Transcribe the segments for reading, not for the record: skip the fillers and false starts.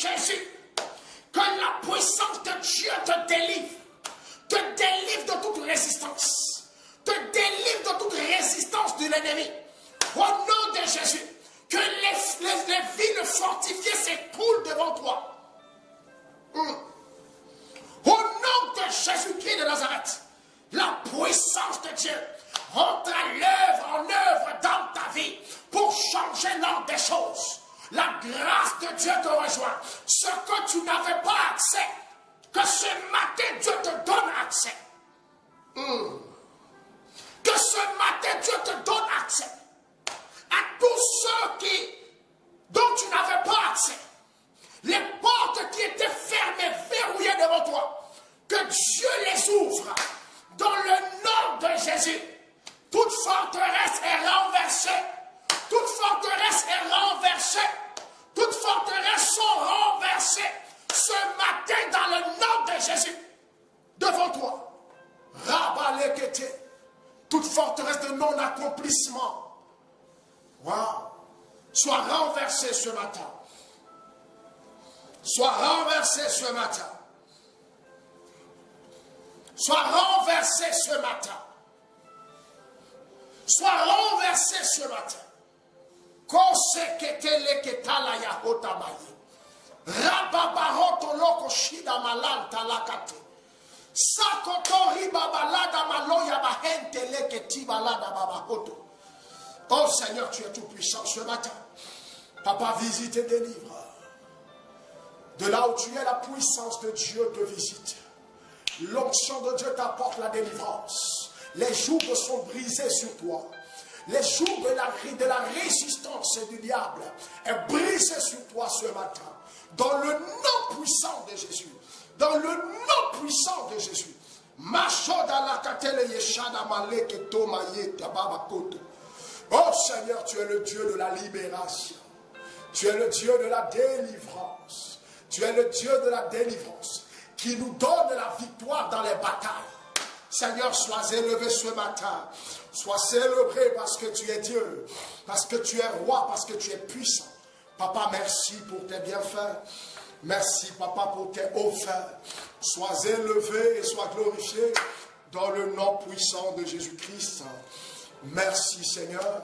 Jésus, que la puissance de Dieu te délivre de toute résistance, te délivre de toute résistance de l'ennemi. Au nom de Jésus, que les villes fortifiées s'écoulent devant toi. Au nom de Jésus-Christ de Nazareth, la puissance de Dieu entre en œuvre dans ta vie pour changer l'ordre des choses. La grâce de Dieu te rejoint. Ce que tu n'avais pas accès, que ce matin Dieu te donne accès. Que ce matin Dieu te donne accès à tous ceux dont tu n'avais pas accès. Les portes qui étaient fermées, verrouillées devant toi, que Dieu les ouvre dans le nom de Jésus. Toute forteresse est renversée. Toute forteresse est renversée. Toutes forteresses sont renversées ce matin dans le nom de Jésus. Devant toi. Rabalekete. Toute forteresse de non-accomplissement. Wow. Soit renversée ce matin. Soit renversée ce matin. Soit renversée ce matin. Soit renversé ce matin. Koseketele ketala ya hotamaye. Rababaroto loko shida malanta lakate. Sakotori babalada maloya bahente leketi balada babahoto. Oh Seigneur, tu es tout puissant ce matin. Papa, visite et délivre. De là où tu es, la puissance de Dieu te visite. L'onction de Dieu t'apporte la délivrance. Les jougs sont brisés sur toi. Les jougs de la résistance du diable est brisé sur toi ce matin. Dans le nom puissant de Jésus. Dans le nom puissant de Jésus. Oh Seigneur, tu es le Dieu de la libération. Tu es le Dieu de la délivrance. Tu es le Dieu de la délivrance qui nous donne la victoire dans les batailles. Seigneur, sois élevé ce matin. Sois célébré parce que tu es Dieu, parce que tu es roi, parce que tu es puissant. Papa, merci pour tes bienfaits. Merci, Papa, pour tes hauts faits. Sois élevé et sois glorifié dans le nom puissant de Jésus-Christ. Merci, Seigneur.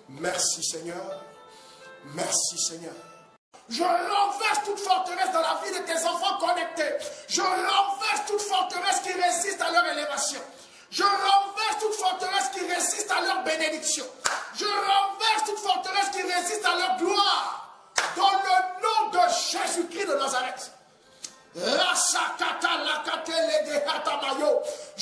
Merci, Seigneur. Merci, Seigneur. Je renverse toute forteresse dans la vie de tes enfants connectés. Je renverse toute forteresse qui résiste à leur élévation. Je renverse toute forteresse qui résiste à leur bénédiction. Je renverse toute forteresse qui résiste à leur gloire. Dans le nom de Jésus-Christ de Nazareth. Je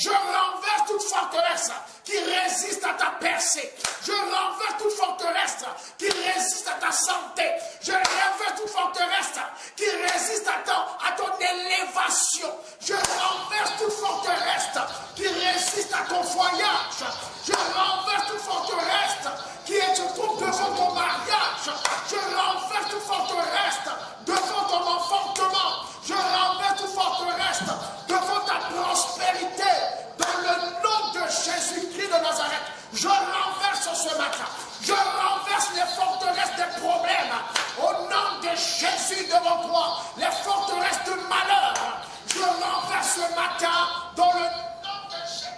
renverse toute forteresse qui résiste à ta percée. Je renverse toute forteresse qui résiste à ta santé. Je renverse toute forteresse qui résiste à ton élévation. Je renverse toute forteresse qui résiste à ton voyage. Je renverse toute forteresse qui se trouve devant ton mariage. Je renverse toute forteresse devant ton enfantement. Je renverse toute forteresse devant ta prospérité. Dans le nom de Jésus-Christ de Nazareth, je renverse ce matin. Je renverse les forteresses des problèmes. Au nom de Jésus devant toi, les forteresses de malheur. Je renverse ce matin dans le nom de Jésus.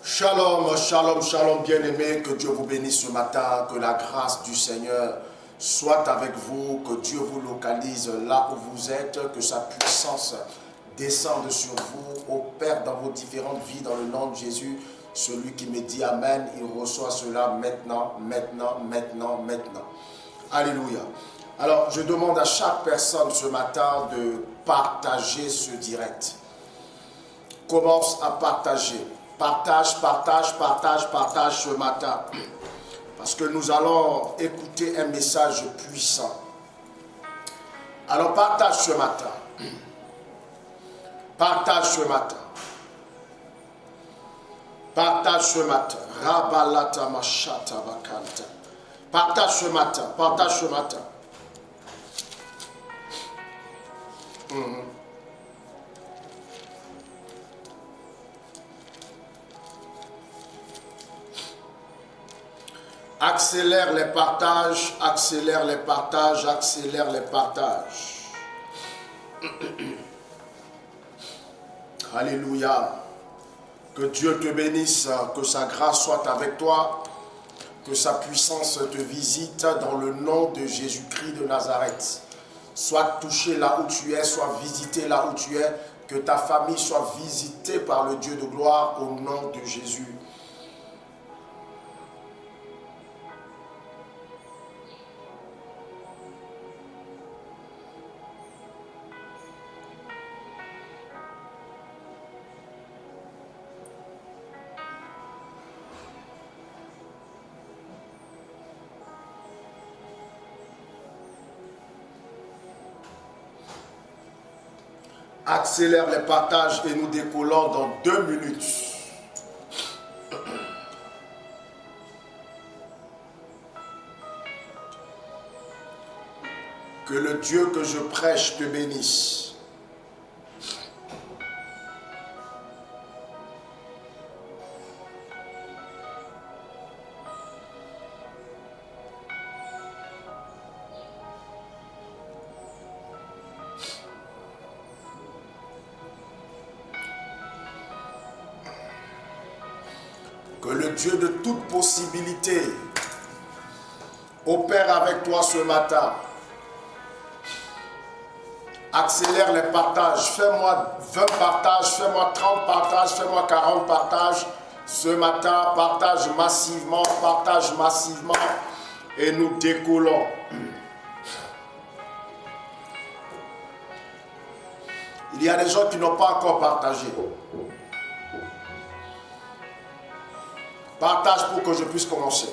Shalom, shalom, shalom, bien-aimés, que Dieu vous bénisse ce matin, que la grâce du Seigneur soit avec vous, que Dieu vous localise là où vous êtes, que sa puissance descende sur vous, opère dans vos différentes vies, dans le nom de Jésus. Celui qui me dit Amen, il reçoit cela maintenant, maintenant, maintenant, maintenant. Alléluia. Alors, je demande à chaque personne ce matin de partager ce direct. Commence à partager. Partage, partage, partage, partage ce matin. Parce que nous allons écouter un message puissant. Alors partage ce matin. Partage ce matin. Partage ce matin. Rabalata machata bakanta. Partage ce matin. Partage ce matin. Accélère les partages, accélère les partages, accélère les partages. Alléluia. Que Dieu te bénisse, que sa grâce soit avec toi, que sa puissance te visite dans le nom de Jésus-Christ de Nazareth. Sois touché là où tu es, sois visité là où tu es, que ta famille soit visitée par le Dieu de gloire au nom de Jésus. Accélère les partages et nous décollons dans 2 minutes. Que le Dieu que je prêche te bénisse. Que le Dieu de toute possibilité opère avec toi ce matin. Accélère les partages. Fais-moi 20 partages, fais-moi 30 partages, fais-moi 40 partages. Ce matin, partage massivement et nous décollons. Il y a des gens qui n'ont pas encore partagé. Partage pour que je puisse commencer.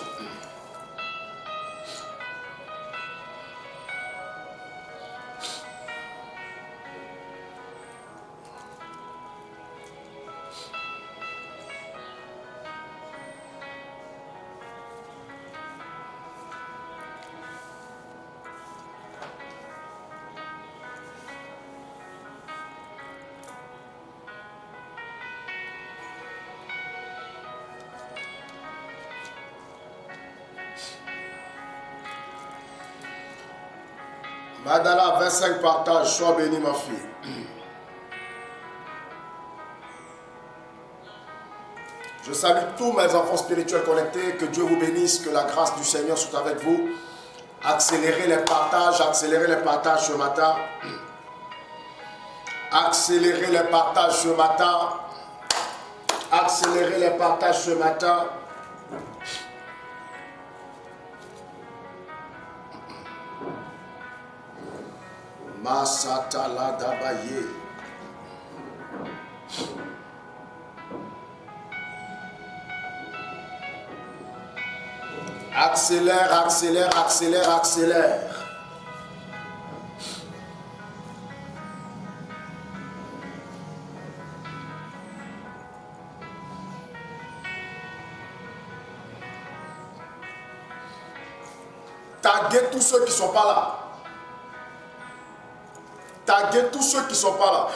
Madala, 25 partages, sois bénie ma fille. Je salue tous mes enfants spirituels connectés, que Dieu vous bénisse, que la grâce du Seigneur soit avec vous. Accélérez les partages ce matin. Accélérez les partages ce matin. Accélérez les partages ce matin. Masatala Dabaye. Accélère, accélère, accélère, accélère. Taguez tous ceux qui ne sont pas là. Taguez tous ceux qui ne sont pas là.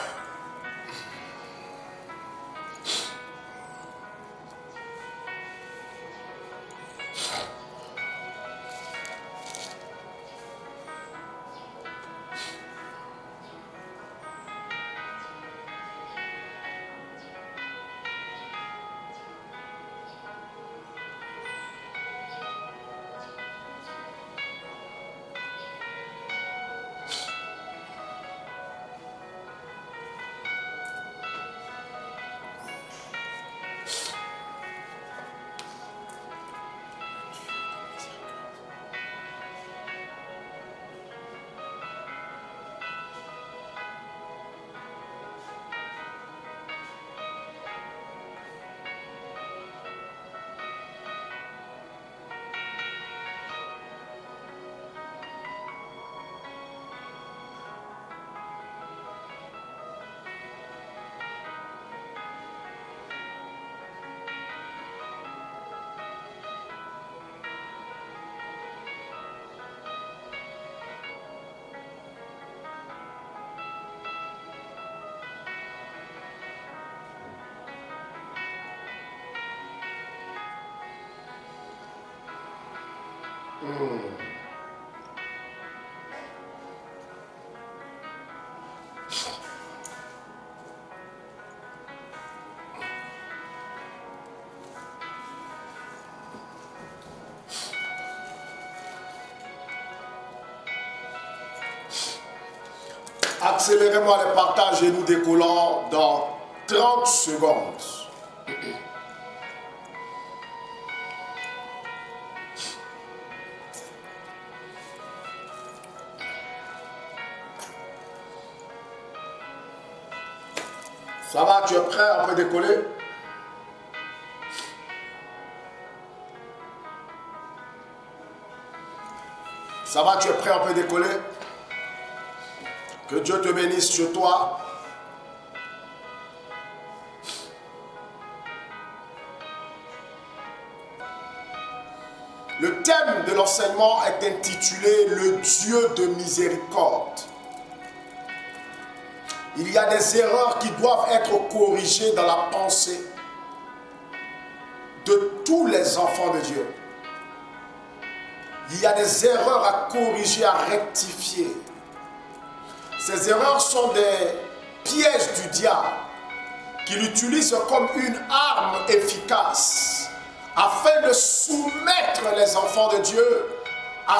Accélérez-moi le partage et nous décollons dans 30 secondes. Ça va, tu es prêt? On peut décoller? Ça va, tu es prêt? On peut décoller? Que Dieu te bénisse sur toi. Le thème de l'enseignement est intitulé « Le Dieu de miséricorde ». Il y a des erreurs qui doivent être corrigées dans la pensée de tous les enfants de Dieu. Il y a des erreurs à corriger, à rectifier. Ces erreurs sont des pièges du diable qu'il utilise comme une arme efficace afin de soumettre les enfants de Dieu à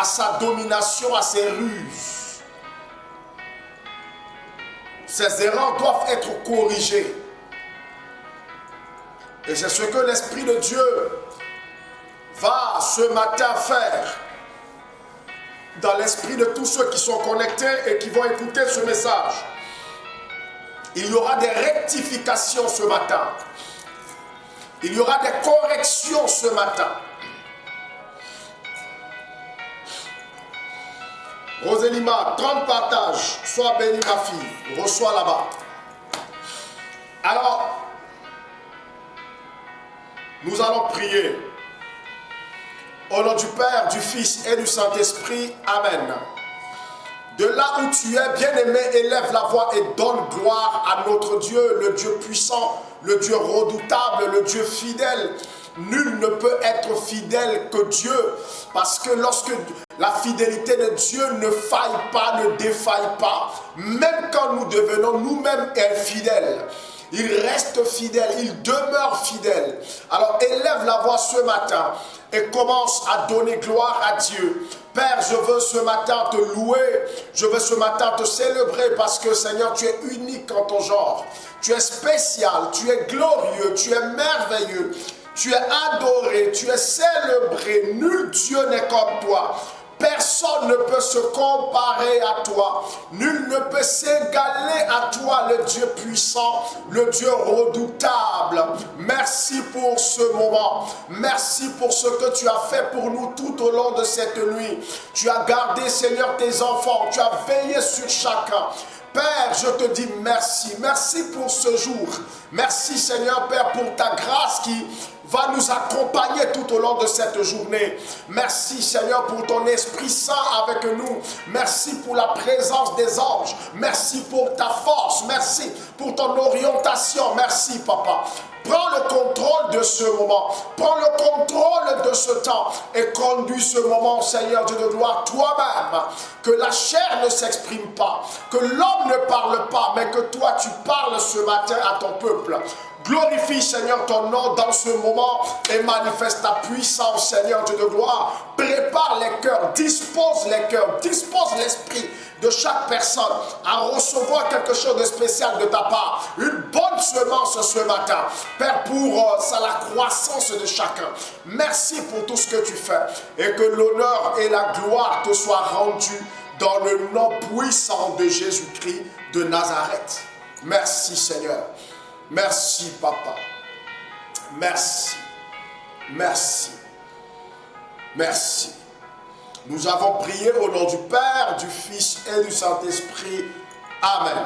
sa domination, à ses ruses. Ces erreurs doivent être corrigées. Et c'est ce que l'Esprit de Dieu va ce matin faire dans l'esprit de tous ceux qui sont connectés et qui vont écouter ce message. Il y aura des rectifications ce matin. Il y aura des corrections ce matin. Roselima, 30 partages. Sois bénie ma fille. Reçois là-bas. Alors, nous allons prier. Au nom du Père, du Fils et du Saint-Esprit. Amen. De là où tu es, bien-aimé, élève la voix et donne gloire à notre Dieu, le Dieu puissant, le Dieu redoutable, le Dieu fidèle. Nul ne peut être fidèle que Dieu, parce que lorsque la fidélité de Dieu ne faille pas, ne défaille pas, même quand nous devenons nous-mêmes infidèles, il reste fidèle, il demeure fidèle. Alors élève la voix ce matin et commence à donner gloire à Dieu. Père, je veux ce matin te louer, je veux ce matin te célébrer parce que Seigneur, tu es unique en ton genre. Tu es spécial, tu es glorieux, tu es merveilleux, tu es adoré, tu es célébré. Nul Dieu n'est comme toi. Personne ne peut se comparer à toi. Nul ne peut s'égaler à toi, le Dieu puissant, le Dieu redoutable. Merci pour ce moment. Merci pour ce que tu as fait pour nous tout au long de cette nuit. Tu as gardé, Seigneur, tes enfants. Tu as veillé sur chacun. Père, je te dis merci. Merci pour ce jour. Merci, Seigneur, Père, pour ta grâce qui va nous accompagner tout au long de cette journée. Merci, Seigneur, pour ton Esprit Saint avec nous. Merci pour la présence des anges. Merci pour ta force. Merci pour ton orientation. Merci, Papa. Prends le contrôle de ce moment. Prends le contrôle de ce temps et conduis ce moment, Seigneur Dieu de gloire, toi-même. Que la chair ne s'exprime pas, que l'homme ne parle pas, mais que toi, tu parles ce matin à ton peuple. Glorifie, Seigneur, ton nom dans ce moment et manifeste ta puissance, Seigneur Dieu de gloire. Prépare les cœurs, dispose l'esprit de chaque personne à recevoir quelque chose de spécial de ta part. Une bonne semence ce matin, Père, pour la croissance de chacun. Merci pour tout ce que tu fais et que l'honneur et la gloire te soient rendus dans le nom puissant de Jésus-Christ de Nazareth. Merci, Seigneur. Merci, Papa. Merci. Merci. Merci. Nous avons prié au nom du Père, du Fils et du Saint-Esprit. Amen.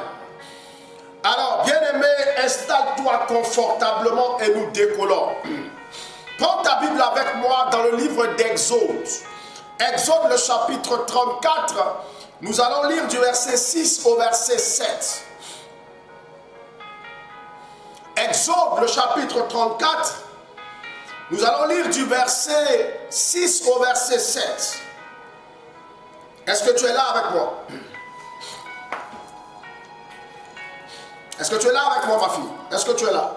Alors, bien-aimé, installe-toi confortablement et nous décollons. Prends ta Bible avec moi dans le livre d'Exode. Exode, le chapitre 34. Nous allons lire du verset 6 au verset 7. Exode, le chapitre 34, Nous allons lire du verset 6 au verset 7. Est-ce que tu es là avec moi? Est-ce que tu es là avec moi, ma fille? Est-ce que tu es là?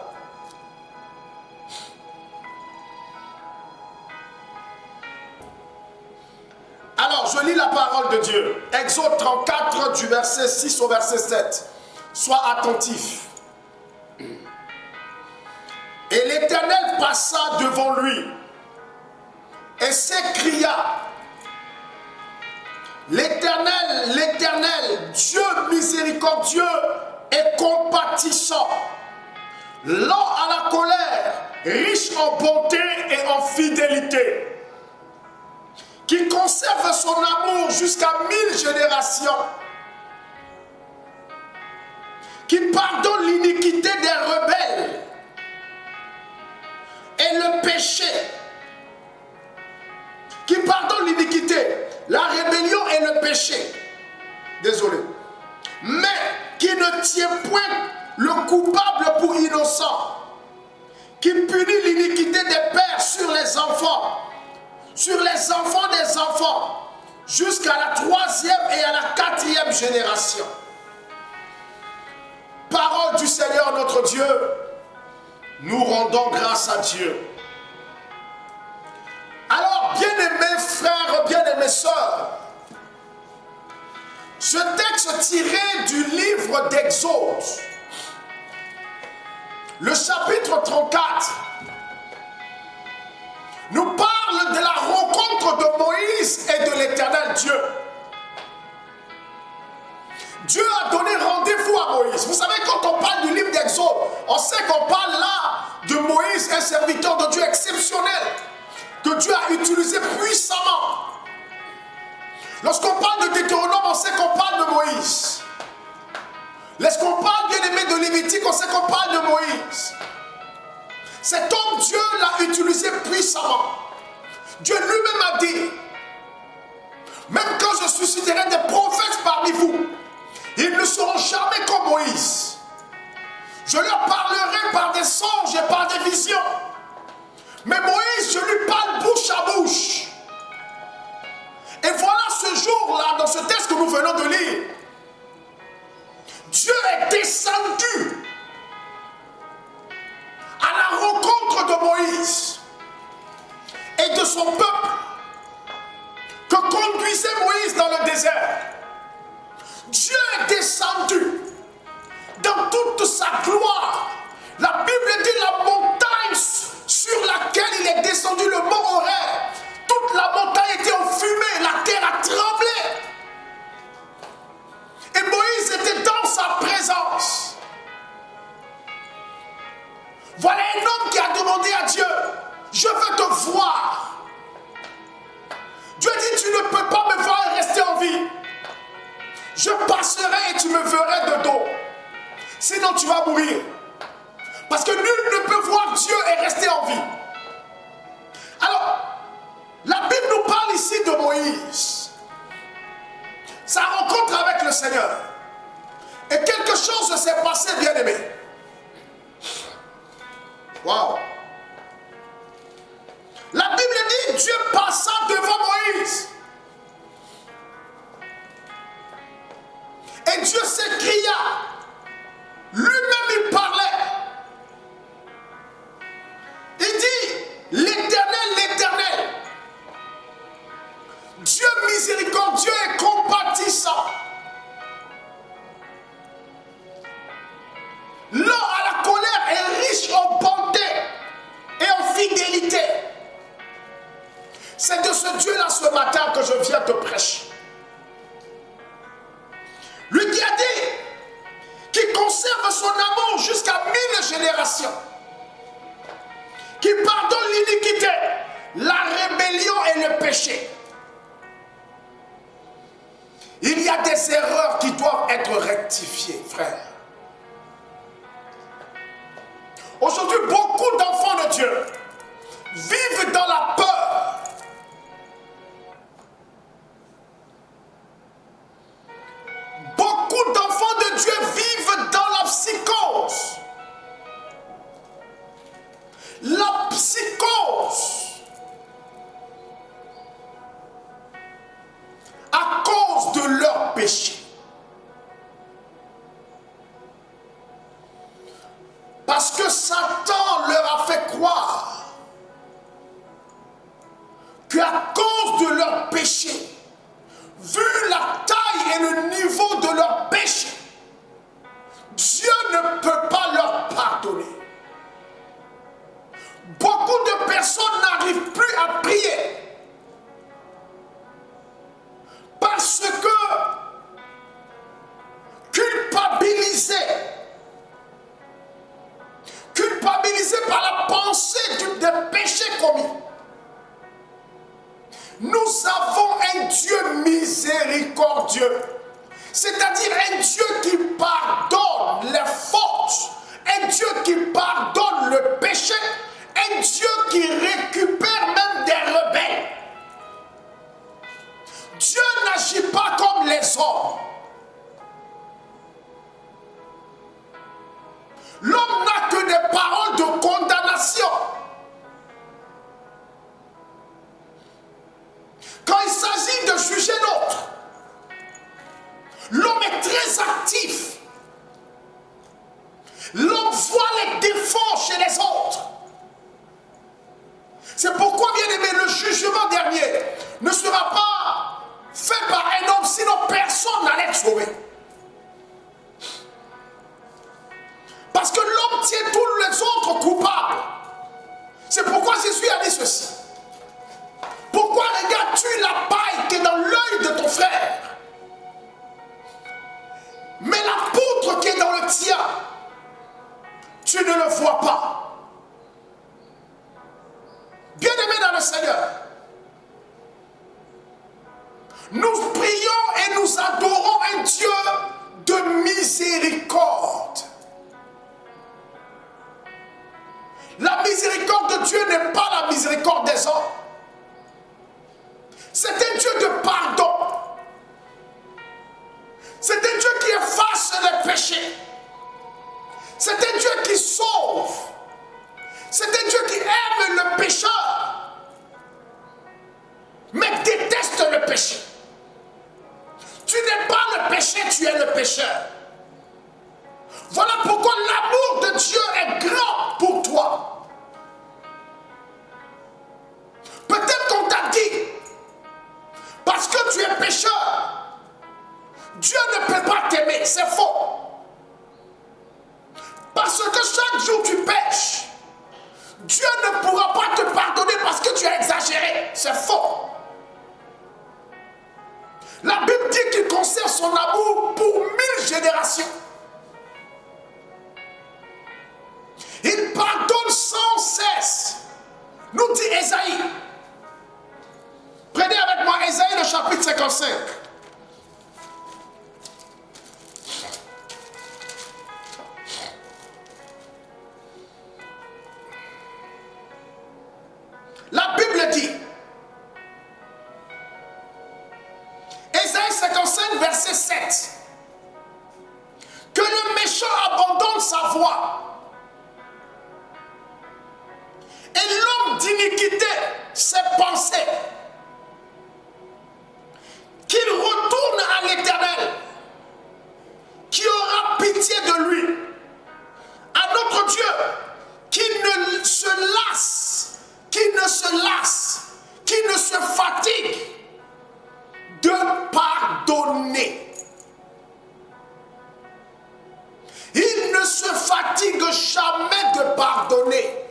Alors, je lis la parole de Dieu. Exode 34, du verset 6 au verset 7. Sois attentif. Et l'Éternel passa devant lui et s'écria: L'Éternel, l'Éternel, Dieu miséricordieux et compatissant, lent à la colère, riche en bonté et en fidélité, qui conserve son amour jusqu'à 1000 générations, qui pardonne l'iniquité des rebelles et le péché, qui pardonne l'iniquité, la rébellion et le péché, désolé, mais qui ne tient point le coupable pour innocent, qui punit l'iniquité des pères sur les enfants des enfants, jusqu'à la 3e et à la 4e génération. Parole du Seigneur notre Dieu, nous rendons grâce à Dieu. Alors, bien-aimés frères, bien-aimés sœurs, ce texte tiré du livre d'Exode, le chapitre 34, nous parle de la rencontre de Moïse et de l'Éternel Dieu. Dieu a donné rendez-vous à Moïse. Vous savez, quand on parle du livre d'Exode, on sait qu'on parle là de Moïse, un serviteur de Dieu exceptionnel, que Dieu a utilisé puissamment. Lorsqu'on parle de Deutéronome, on sait qu'on parle de Moïse. Lorsqu'on parle, bien aimé, de Lévitique, on sait qu'on parle de Moïse. Cet homme, Dieu l'a utilisé puissamment. Dieu lui-même a dit, même quand je susciterai des prophètes parmi vous, ils ne seront jamais comme Moïse. Je leur parlerai par des songes et par des visions. Mais Moïse, je lui parle bouche à bouche. Et voilà ce jour-là, dans ce texte que nous venons de lire, Dieu est descendu à la rencontre de Moïse et de son peuple que conduisait Moïse dans le désert. Dieu est descendu dans toute sa gloire. La Bible dit la montagne sur laquelle il est descendu, le mont Horeb. Toute la montagne était en fumée, la terre a tremblé. Et Moïse était dans sa présence. Voilà un homme qui a demandé à Dieu, je veux te voir. Dieu dit, tu ne peux pas me voir et rester en vie. Je passerai et tu me verrais de dos. Sinon tu vas mourir. Parce que nul ne peut voir Dieu et rester en vie. Alors, la Bible nous parle ici de Moïse. Sa rencontre avec le Seigneur. Et quelque chose s'est passé, bien aimé. Waouh. La Bible dit, Dieu passa devant Moïse. Et Dieu s'écria. Lui-même il parlait. Il dit, l'Éternel, l'Éternel, Dieu miséricordieux et compatissant, lent à la colère et riche en bonté et en fidélité. C'est de ce Dieu-là ce matin que je viens te prêcher. Lui qui a dit, qui conserve son amour jusqu'à 1000 générations, qui pardonne l'iniquité, la rébellion et le péché. Il y a des erreurs qui doivent être rectifiées, frère. Aujourd'hui, beaucoup d'enfants de Dieu vivent dans la peur. Beaucoup d'enfants de Dieu vivent dans la psychose. La psychose à prier. Parce que culpabilisé par la pensée des péchés commis. Nous avons un Dieu miséricordieux, c'est-à-dire un Dieu qui pardonne les fautes, un Dieu qui pardonne le péché, un Dieu qui récupère même des rebelles. Dieu n'agit pas comme les hommes. L'homme n'a que des paroles de condamnation. Quand il s'agit de juger l'autre, l'homme est très actif. L'homme voit les défauts chez les autres. C'est pourquoi, bien aimé, le jugement dernier ne sera pas fait par un homme, sinon personne n'allait être sauvé. Parce que l'homme tient tous les autres coupables. C'est pourquoi Jésus a dit ceci. Pourquoi regardes-tu la paille qui est dans l'œil de ton frère, mais la poutre qui est dans le tien, tu ne le vois pas? Bien-aimé dans le Seigneur, nous prions et nous adorons un Dieu de miséricorde. La miséricorde de Dieu n'est pas la miséricorde des hommes. C'est un Dieu de pardon. C'est un Dieu qui efface les péchés. C'est un Dieu qui sauve. C'est un Dieu qui aime le pécheur, mais déteste le péché. Tu n'es pas le péché, tu es le pécheur. Voilà pourquoi l'amour de Dieu est grand pour toi. Peut-être qu'on t'a dit, parce que tu es pécheur, Dieu ne peut pas t'aimer. C'est faux. Parce que chaque jour tu pêches, Dieu ne pourra pas te pardonner parce que tu as exagéré. C'est faux. La Bible dit qu'il conserve son amour pour 1000 générations. Il pardonne sans cesse, nous dit Ésaïe. Prenez avec moi Ésaïe, le chapitre 55. La Bible dit, Ésaïe 55, verset 7, que le méchant abandonne sa voie et l'homme d'iniquité ses pensées, qu'il retourne à l'Éternel, qui aura pitié de lui, à notre Dieu, qui ne se lasse, qui ne se fatigue de pardonner. Il ne se fatigue jamais de pardonner.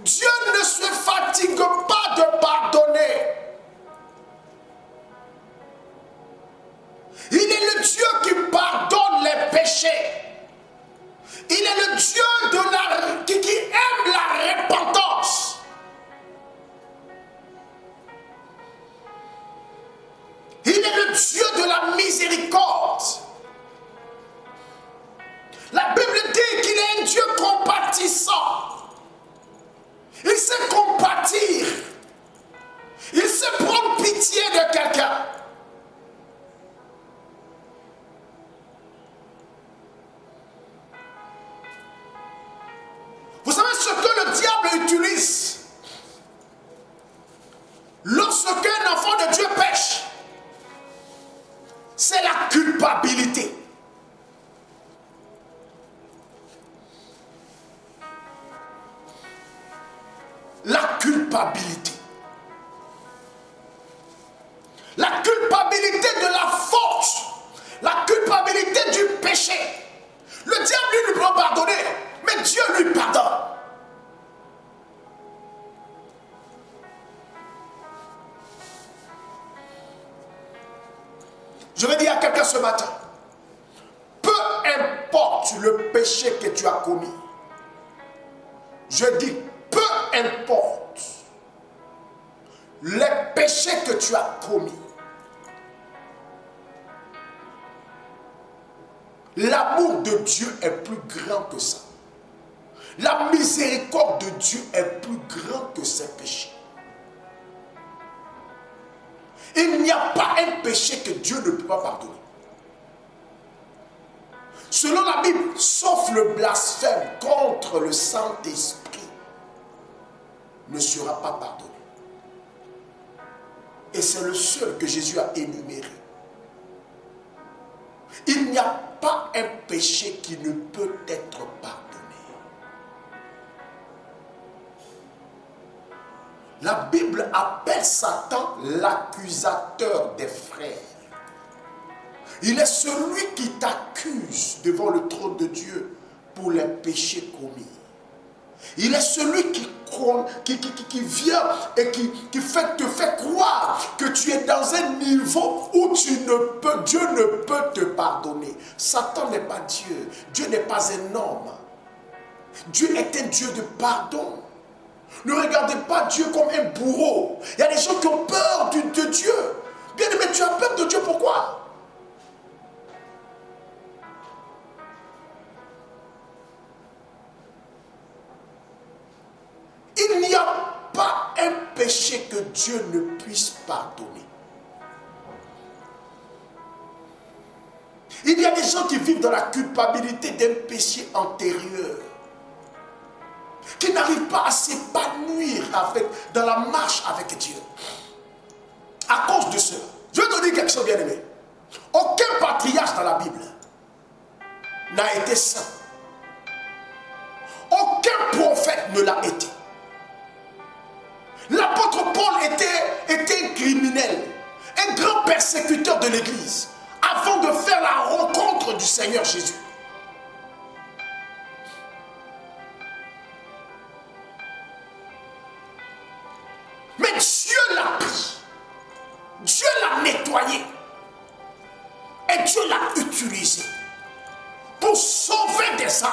Dieu ne se fatigue pas de pardonner. Il est le Dieu qui pardonne les péchés. Il est le Dieu qui aime la repentance. Il est le Dieu de la miséricorde. La Bible dit qu'il est un Dieu compatissant. Il sait compatir. Il sait prendre pitié de quelqu'un. Vous savez ce que le diable utilise lorsqu'un enfant de Dieu pêche? C'est la culpabilité. La culpabilité. La culpabilité de la faute. La culpabilité du péché. Le diable lui peut pardonner, mais Dieu lui pardonne. Je vais dire à quelqu'un ce matin, peu importe le péché que tu as commis, je dis peu importe les péchés que tu as commis, l'amour de Dieu est plus grand que ça. La miséricorde de Dieu est plus grande que ces péchés. Il n'y a pas un péché que Dieu ne peut pas pardonner. Selon la Bible, sauf le blasphème contre le Saint-Esprit, ne sera pas pardonné. Et c'est le seul que Jésus a énuméré. Il n'y a pas un péché qui ne peut être pardonné. La Bible appelle Satan l'accusateur des frères. Il est celui qui t'accuse devant le trône de Dieu pour les péchés commis. Il est celui qui vient et qui te fait croire que tu es dans un niveau où Dieu ne peut te pardonner. Satan n'est pas Dieu. Dieu n'est pas un homme. Dieu est un Dieu de pardon. Ne regardez pas Dieu comme un bourreau. Il y a des gens qui ont peur de Dieu. Bien aimé, tu as peur de Dieu, pourquoi? Il n'y a pas un péché que Dieu ne puisse pardonner. Il y a des gens qui vivent dans la culpabilité d'un péché antérieur, qui n'arrivent pas à s'épanouir dans la marche avec Dieu. À cause de cela, je vais te dire quelque chose, bien aimé. Aucun patriarche dans la Bible n'a été saint. Aucun prophète ne l'a été. L'apôtre Paul était un criminel, un grand persécuteur de l'Église, avant de faire la rencontre du Seigneur Jésus. Mais Dieu l'a pris, Dieu l'a nettoyé et Dieu l'a utilisé pour sauver des âmes.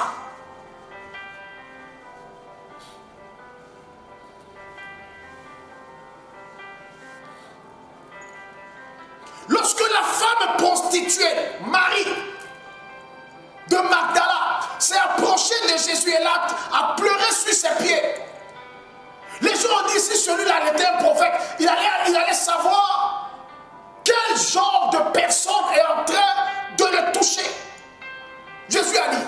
Lorsque la femme prostituée, Marie de Magdala, s'est approchée de Jésus et là a pleuré sur ses pieds, les gens ont dit, si celui-là était un prophète, il allait savoir quel genre de personne est en train de le toucher. Jésus a dit,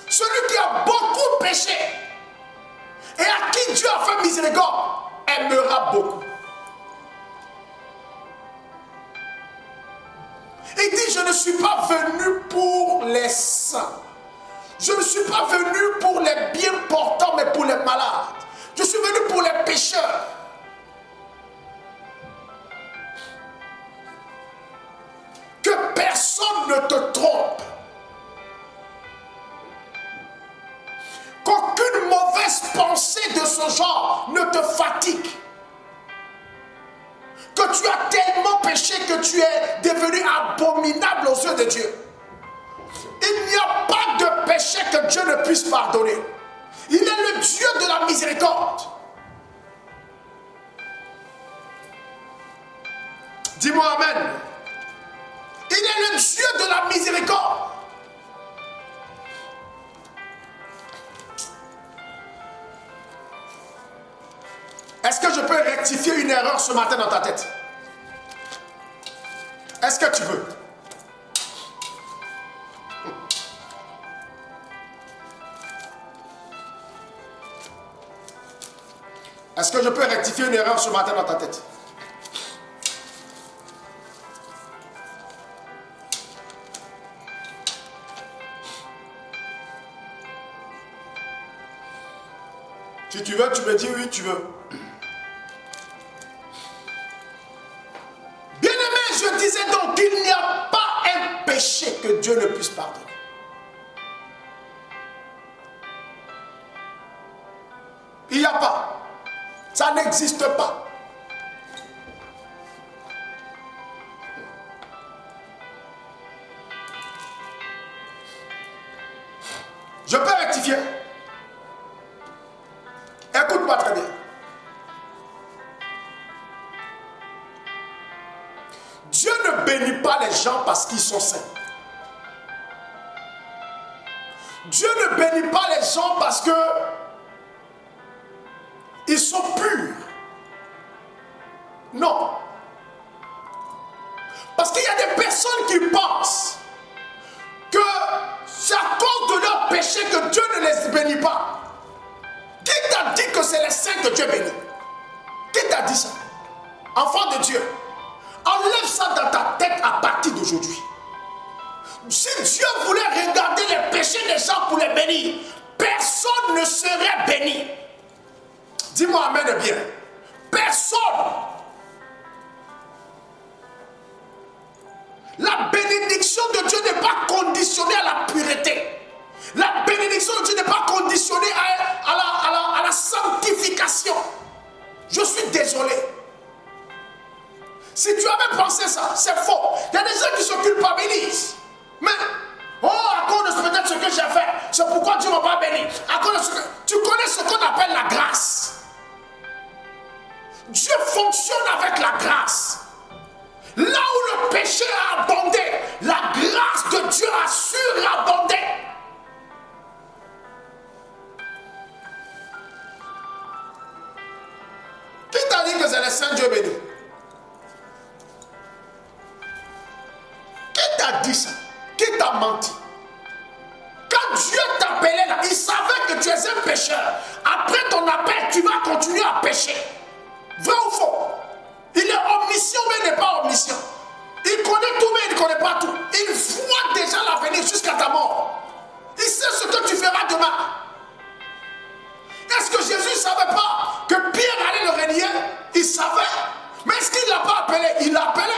celui qui a beaucoup péché et à qui Dieu a fait miséricorde, aimera beaucoup. Il dit, je ne suis pas venu pour les saints. Je ne suis pas venu pour les bien portants, mais pour les malades. Je suis venu pour les pécheurs. Que personne ne te trompe. Qu'aucune mauvaise pensée de ce genre ne te fatigue. Que tu as tellement péché que tu es devenu abominable aux yeux de Dieu. Il n'y a pas de péché que Dieu ne puisse pardonner. Il est le Dieu de la miséricorde. Dis-moi amen. Il est le Dieu de la miséricorde. Est-ce que je peux rectifier une erreur ce matin dans ta tête? Est-ce que tu veux? Est-ce que je peux rectifier une erreur ce matin dans ta tête? Si tu veux, tu me dis oui, tu veux. Bien-aimé, je disais donc qu'il n'y a pas un péché que Dieu ne puisse pardonner. Il n'y a pas. Ça n'existe pas. Je peux rectifier? Écoute-moi très bien. Dieu ne bénit pas les gens parce qu'ils sont saints. Dieu ne bénit pas les gens parce que ils sont purs. Non. Parce qu'il y a des personnes qui pensent que c'est à cause de leur péché que Dieu ne les bénit pas. Qui t'a dit que c'est les saints que Dieu bénit? Qui t'a dit ça? Enfant de Dieu, enlève ça dans ta tête à partir d'aujourd'hui. Si Dieu voulait regarder les péchés des gens pour les bénir, personne ne serait béni. Dis-moi amen bien. Personne. La bénédiction de Dieu n'est pas conditionnée à la pureté. La bénédiction de Dieu n'est pas conditionnée à la sanctification. Je suis désolé. Si tu avais pensé ça, c'est faux. Il y a des gens qui se culpabilisent. Mais, à cause de peut-être ce que j'ai fait, c'est pourquoi Dieu ne m'a pas béni. À cause de ce que, tu connais ce qu'on appelle la grâce. Dieu fonctionne avec la grâce. Là où le péché a abondé, la grâce de Dieu a surabondé. Qui t'a dit que c'est le Saint Dieu béni? Qui t'a dit ça? Qui t'a menti? Quand Dieu t'appelait là, il savait que tu es un pécheur. Après ton appel, tu vas continuer à pécher. Vrai ou faux? Il est omniscient mais il n'est pas omniscient. Il connaît tout mais il ne connaît pas tout. Il voit déjà l'avenir jusqu'à ta mort. Il sait ce que tu feras demain. Est-ce que Jésus ne savait pas que Pierre allait le renier? Il savait. Mais est-ce qu'il ne l'a pas appelé? Il l'a appelé.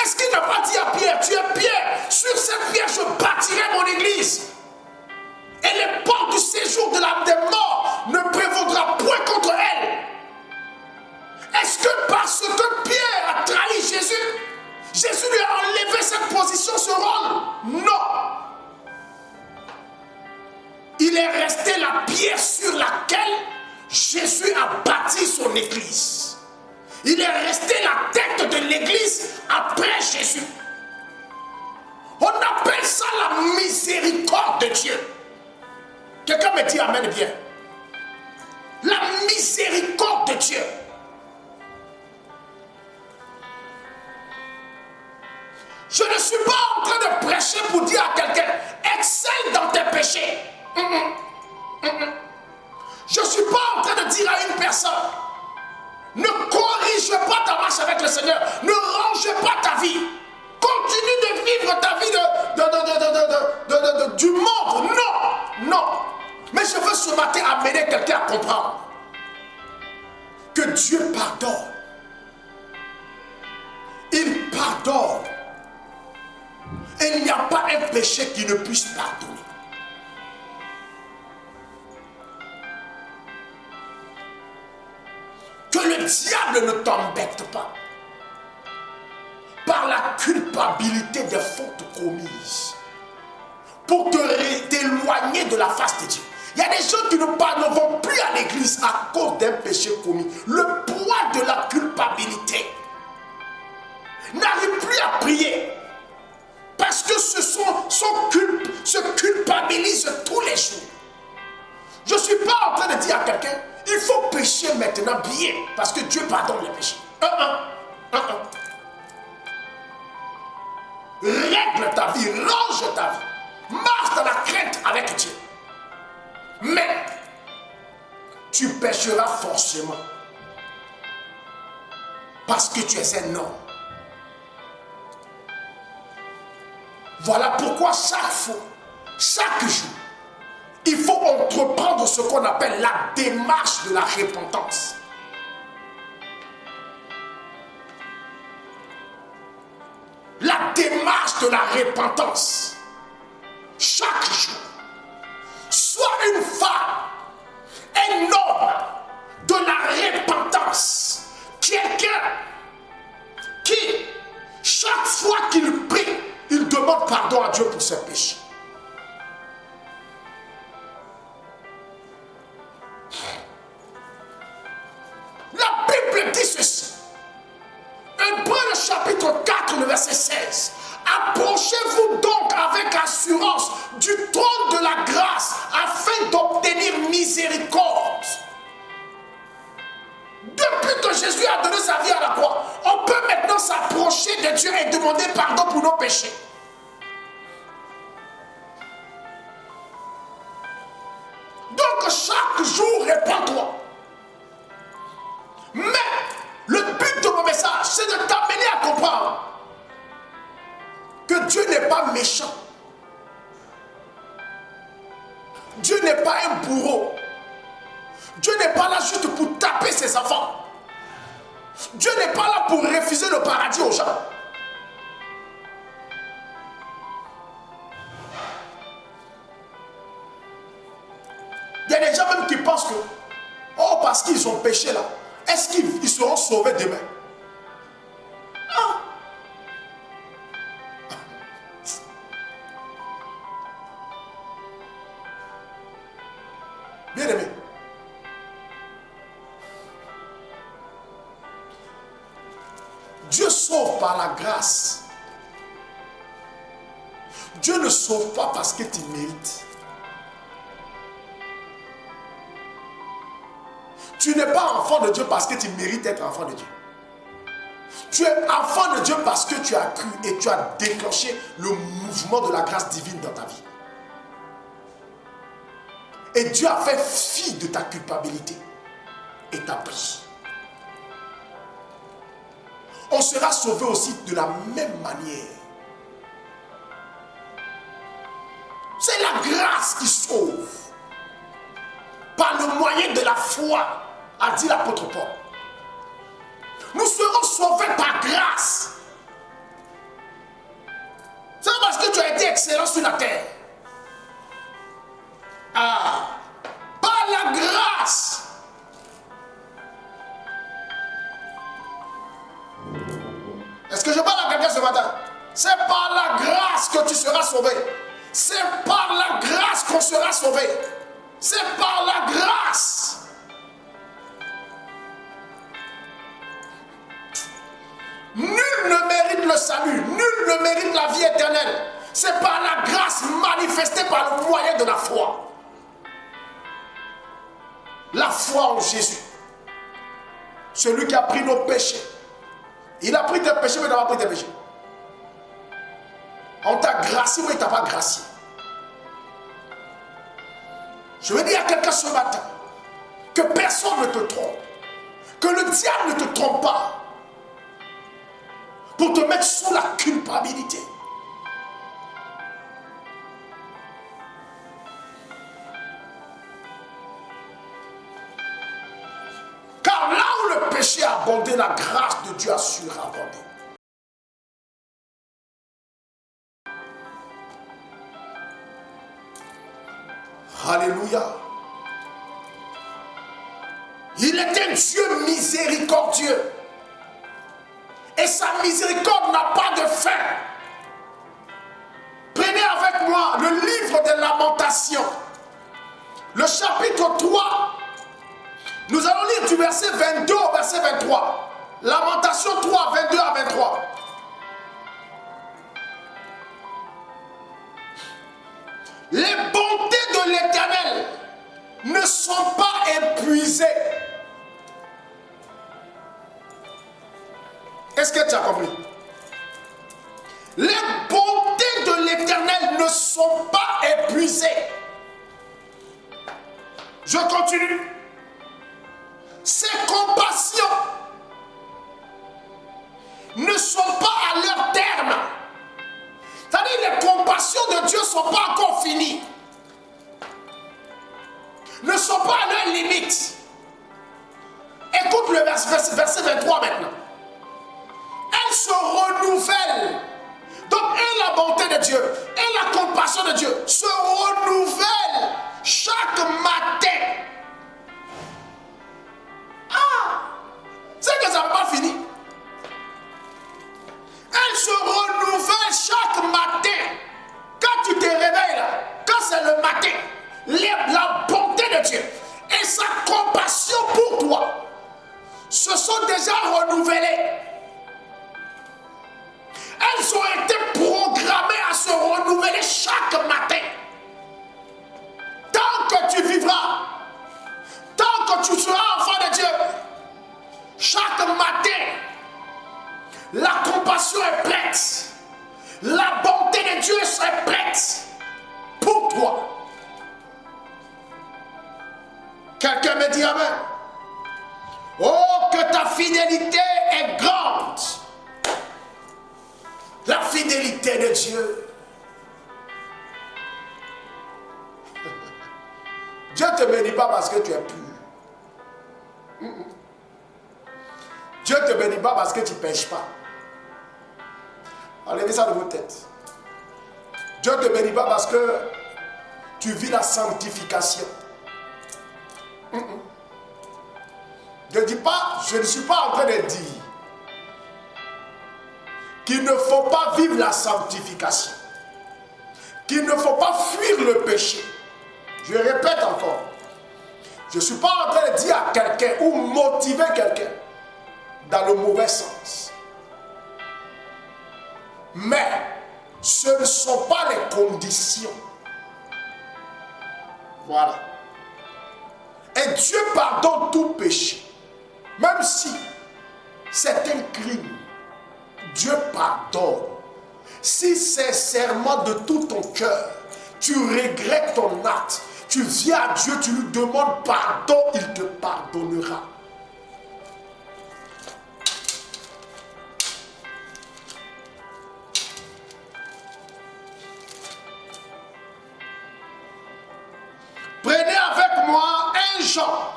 Est-ce qu'il n'a pas dit à Pierre, tu es Pierre, sur cette pierre je bâtirai mon église. Et les portes du séjour de des morts ne prévaudra point contre elle. Est-ce que parce que Pierre a trahi Jésus, Jésus lui a enlevé cette position, ce rôle? Non. Il est resté la pierre sur laquelle Jésus a bâti son église. Il est resté la tête de l'église après Jésus. On appelle ça la miséricorde de Dieu. Quelqu'un me dit amen bien. La miséricorde de Dieu. Je ne suis pas en train de prêcher pour dire à quelqu'un, excelle dans tes péchés. Je ne suis pas en train de dire à une personne, ne corrige pas ta marche avec le Seigneur, ne range pas ta vie. Continue de vivre ta vie du monde. Non, non. Mais je veux ce matin amener quelqu'un à comprendre que Dieu pardonne. Il pardonne. Et il n'y a pas un péché qui ne puisse pardonner. Que le diable ne t'embête pas par la culpabilité des fautes commises pour t'éloigner de la face de Dieu. Il y a des gens qui ne vont plus à l'église à cause d'un péché commis. Le poids de la culpabilité n'arrive plus à prier parce que se culpabilise tous les jours. Je ne suis pas en train de dire à quelqu'un, il faut pécher maintenant bien parce que Dieu pardonne les péchés. Règle ta vie, range ta vie, marche dans la crainte avec Dieu. Mais tu pécheras forcément parce que tu es un homme. Voilà pourquoi chaque fois, chaque jour, il faut entreprendre ce qu'on appelle la démarche de la repentance. La démarche de la repentance. Chaque jour. Soit une femme, un homme de la repentance. Quelqu'un qui, chaque fois qu'il prie, il demande pardon à Dieu pour ses péchés. verset 16. Approchez-vous donc avec assurance du trône de la grâce afin d'obtenir miséricorde. Depuis que Jésus a donné sa vie à la croix, on peut maintenant s'approcher de Dieu et demander pardon pour nos péchés. Donc chaque jour, répands-toi. Mais le but de mon message, c'est de t'amener à comprendre que Dieu n'est pas méchant. Dieu n'est pas un bourreau. Dieu n'est pas là juste pour taper ses enfants. Dieu n'est pas là pour refuser le paradis aux gens. Il y a des gens même qui pensent que, oh, parce qu'ils ont péché là, est-ce qu'ils seront sauvés demain? Non. Bien aimé. Dieu sauve par la grâce. Dieu ne sauve pas parce que tu mérites. Tu n'es pas enfant de Dieu parce que tu mérites d'être enfant de Dieu. Tu es enfant de Dieu parce que tu as cru et tu as déclenché le mouvement de la grâce divine dans ta vie. Et Dieu a fait fi de ta culpabilité et t'a pris. On sera sauvé aussi de la même manière. C'est la grâce qui sauve. Par le moyen de la foi, a dit l'apôtre Paul. Nous serons sauvés par grâce. C'est parce que tu as été excellent sur la terre. Ah, par la grâce. Est-ce que je parle à quelqu'un ce matin? C'est par la grâce que tu seras sauvé. C'est par la grâce qu'on sera sauvé. C'est par la grâce. Nul ne mérite le salut. Nul ne mérite la vie éternelle. C'est par la grâce manifestée par le moyen de la foi. La foi en Jésus. Celui qui a pris nos péchés. Il a pris tes péchés, mais il n'a pas pris tes péchés. On t'a gracié, mais il ne t'a pas gracié. Je veux dire à quelqu'un ce matin que personne ne te trompe. Que le diable ne te trompe pas. Pour te mettre sous la culpabilité. Car là où le péché a abondé, la grâce de Dieu a surabondé. Alléluia. Il est un Dieu miséricordieux. Et sa miséricorde n'a pas de fin. Prenez avec moi le livre des Lamentations. Le chapitre 3. Nous allons lire du verset 22 au verset 23. Lamentation 3, 22 à 23. Les bontés de l'Éternel ne sont pas épuisées. Est-ce que tu as compris? Les bontés de l'Éternel ne sont pas épuisées. Je continue. Ses compassions ne sont pas à leur terme. C'est-à-dire les compassions de Dieu ne sont pas encore finies. Ne sont pas à leur limite. Écoute le verset 23 maintenant. Elle se renouvelle. Donc, et la bonté de Dieu, et la compassion de Dieu se renouvellent chaque matin. Ah! C'est que ça n'a pas fini. Elle se renouvelle chaque matin. Quand tu te réveilles là, quand c'est le matin, la bonté de Dieu et sa compassion pour toi se sont déjà renouvelées. que tu vivras, tant que tu seras enfant de Dieu, chaque matin, la compassion est prête. La bonté de Dieu serait prête pour toi. Quelqu'un me dit amen. Oh, que ta fidélité est grande. La fidélité de Dieu. Dieu ne te bénit pas parce que tu es pur. Dieu ne te bénit pas parce que tu ne pêches pas. Enlevez ça de vos têtes. Dieu ne te bénit pas parce que tu vis la sanctification. Je ne suis pas en train de dire qu'il ne faut pas vivre la sanctification, qu'il ne faut pas fuir le péché. Je répète encore, je ne suis pas en train de dire à quelqu'un ou motiver quelqu'un dans le mauvais sens. Mais ce ne sont pas les conditions. Voilà. Et Dieu pardonne tout péché. Même si c'est un crime, Dieu pardonne. Si sincèrement de tout ton cœur, tu regrettes ton acte, tu viens à Dieu, tu lui demandes pardon, il te pardonnera. Prenez avec moi 1 Jean,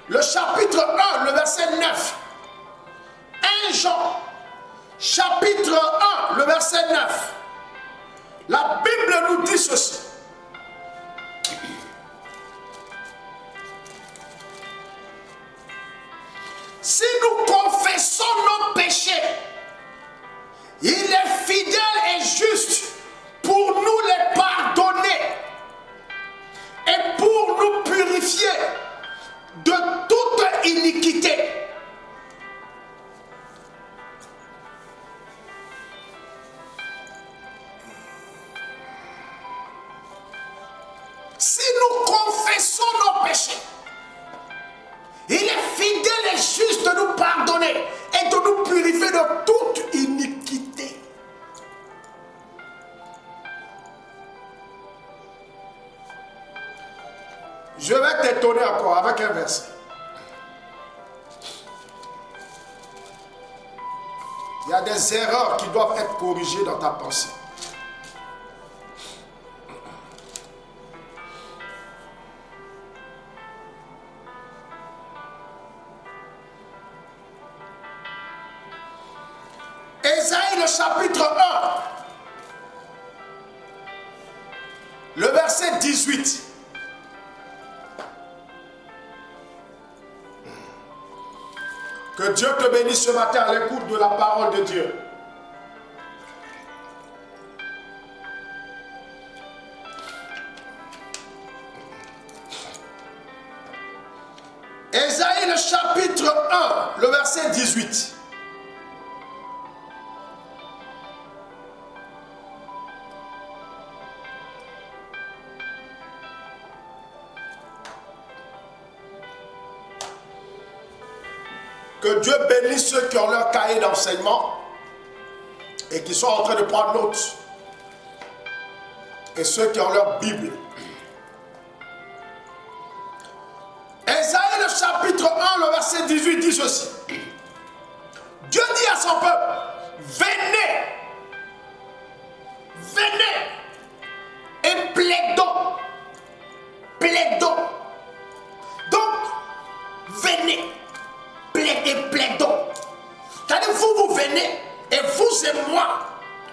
le chapitre 1, le verset 9. 1 Jean, chapitre 1, le verset 9. La Bible nous dit ceci. Si nous confessons nos péchés, il est fidèle et juste pour nous les pardonner et pour nous purifier de toute iniquité. Si nous confessons nos péchés, il est fidèle et juste de nous pardonner et de nous purifier de toute iniquité. Je vais t'étonner encore avec un verset. Il y a des erreurs qui doivent être corrigées dans ta pensée. Ésaïe, le chapitre 1, le verset 18. Que Dieu te bénisse ce matin à l'écoute de la parole de Dieu. Ésaïe, le chapitre 1, le verset 18. Que Dieu bénisse ceux qui ont leur cahier d'enseignement et qui sont en train de prendre notes. Et ceux qui ont leur Bible. Ésaïe, le chapitre 1, le verset 18 dit ceci. Dieu dit à son peuple, venez, venez et plaidons, plaidons. Donc, venez. Plaidons. C'est-à-dire, vous venez et vous et moi,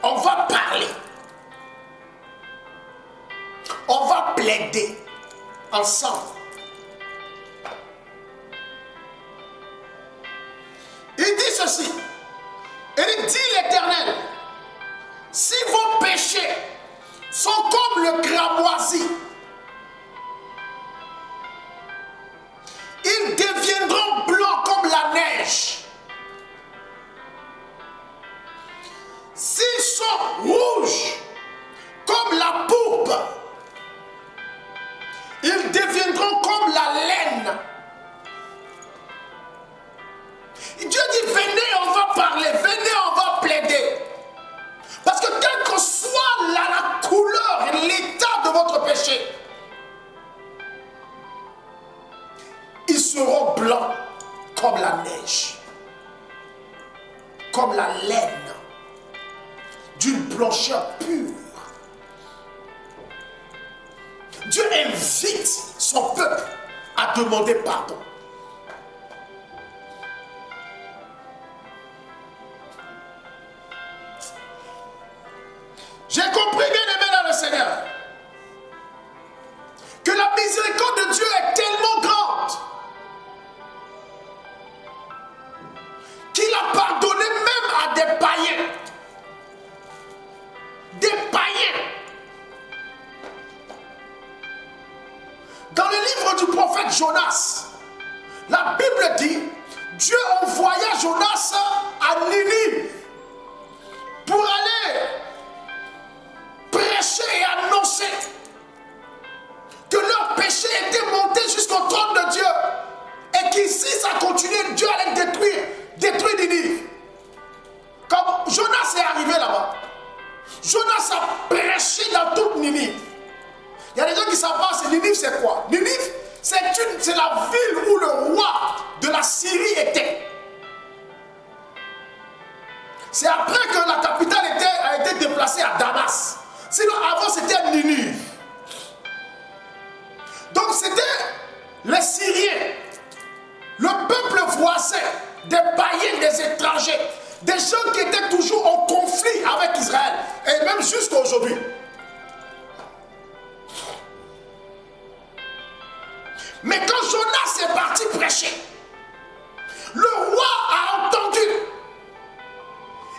on va parler. On va plaider ensemble. Il dit ceci. Il dit l'Éternel, si vos péchés sont comme le cramoisi, ils deviendront blancs comme la neige. S'ils sont rouges comme la pourpre, comme la neige, comme la laine d'une blancheur pure. Dieu invite son peuple à demander pardon. J'ai compris, bien aimé dans le Seigneur, que la miséricorde de Dieu est tellement grande qu'il a pardonné même à des païens. Des païens. Dans le livre du prophète Jonas, la Bible dit, Dieu envoya Jonas à Ninive pour aller prêcher et annoncer que leur péché était monté jusqu'au trône de Dieu et qu'ici ça continuait, Dieu allait détruire Ninive. Comme Jonas est arrivé là-bas, Jonas a prêché dans toute Ninive. Il y a des gens qui savent pas, Ninive c'est quoi? Ninive, c'est la ville où le roi de la Syrie était. C'est après que la capitale a été déplacée à Damas. Sinon avant c'était Ninive. Donc c'était les Syriens, le peuple voisin, des païens, des étrangers, des gens qui étaient toujours en conflit avec Israël, et même jusqu'à aujourd'hui. Mais quand Jonas est parti prêcher, le roi a entendu.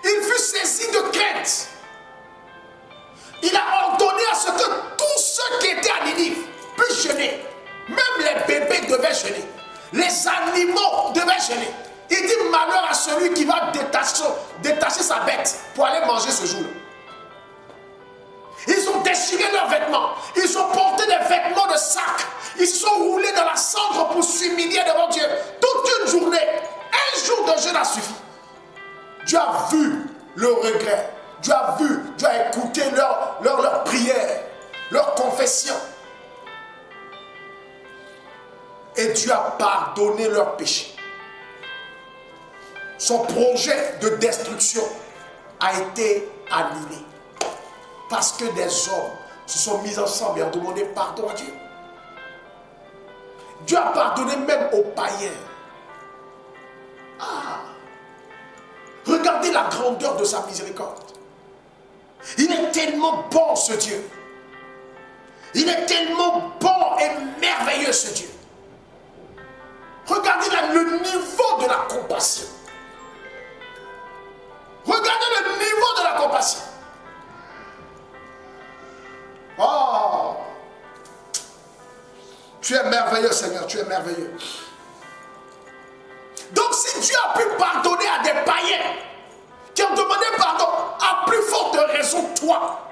Il fut saisi de crainte. Il a ordonné à ce que tous ceux qui étaient à Ninive puissent jeûner. Même les bébés devaient jeûner. Les animaux devaient jeûner. Il dit malheur à celui qui va détacher sa bête pour aller manger ce jour-là. Ils ont déchiré leurs vêtements. Ils ont porté des vêtements de sac. Ils se sont roulés dans la cendre pour s'humilier devant Dieu. Toute une journée. Un jour de jeûne a suffi. Dieu a vu le regret. Dieu a vu, Dieu a écouté leur prière, leur confession. Et Dieu a pardonné leurs péchés. Son projet de destruction a été annulé. Parce que des hommes se sont mis ensemble et ont demandé pardon à Dieu. Dieu a pardonné même aux païens. Ah! Regardez la grandeur de sa miséricorde. Il est tellement bon ce Dieu. Il est tellement bon et merveilleux ce Dieu. Regardez le niveau de la compassion. Regardez le niveau de la compassion. Oh! Tu es merveilleux, Seigneur, tu es merveilleux. Donc si Dieu a pu pardonner à des païens qui ont demandé pardon, à plus forte raison toi,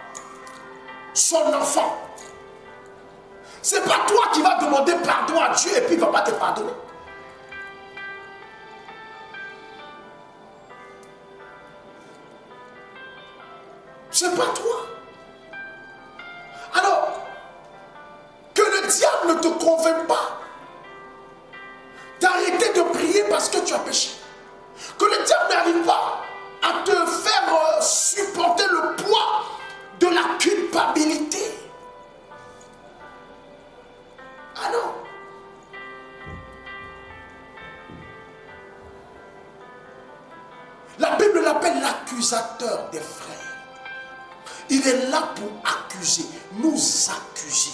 son enfant. C'est pas toi qui vas demander pardon à Dieu et puis il ne va pas te pardonner. C'est pas toi. Alors, que le diable ne te convainc pas d'arrêter de prier parce que tu as péché. Que le diable n'arrive pas à te faire supporter le poids de la culpabilité. Ah non. La Bible l'appelle l'accusateur des frères. Il est là pour accuser, nous accuser.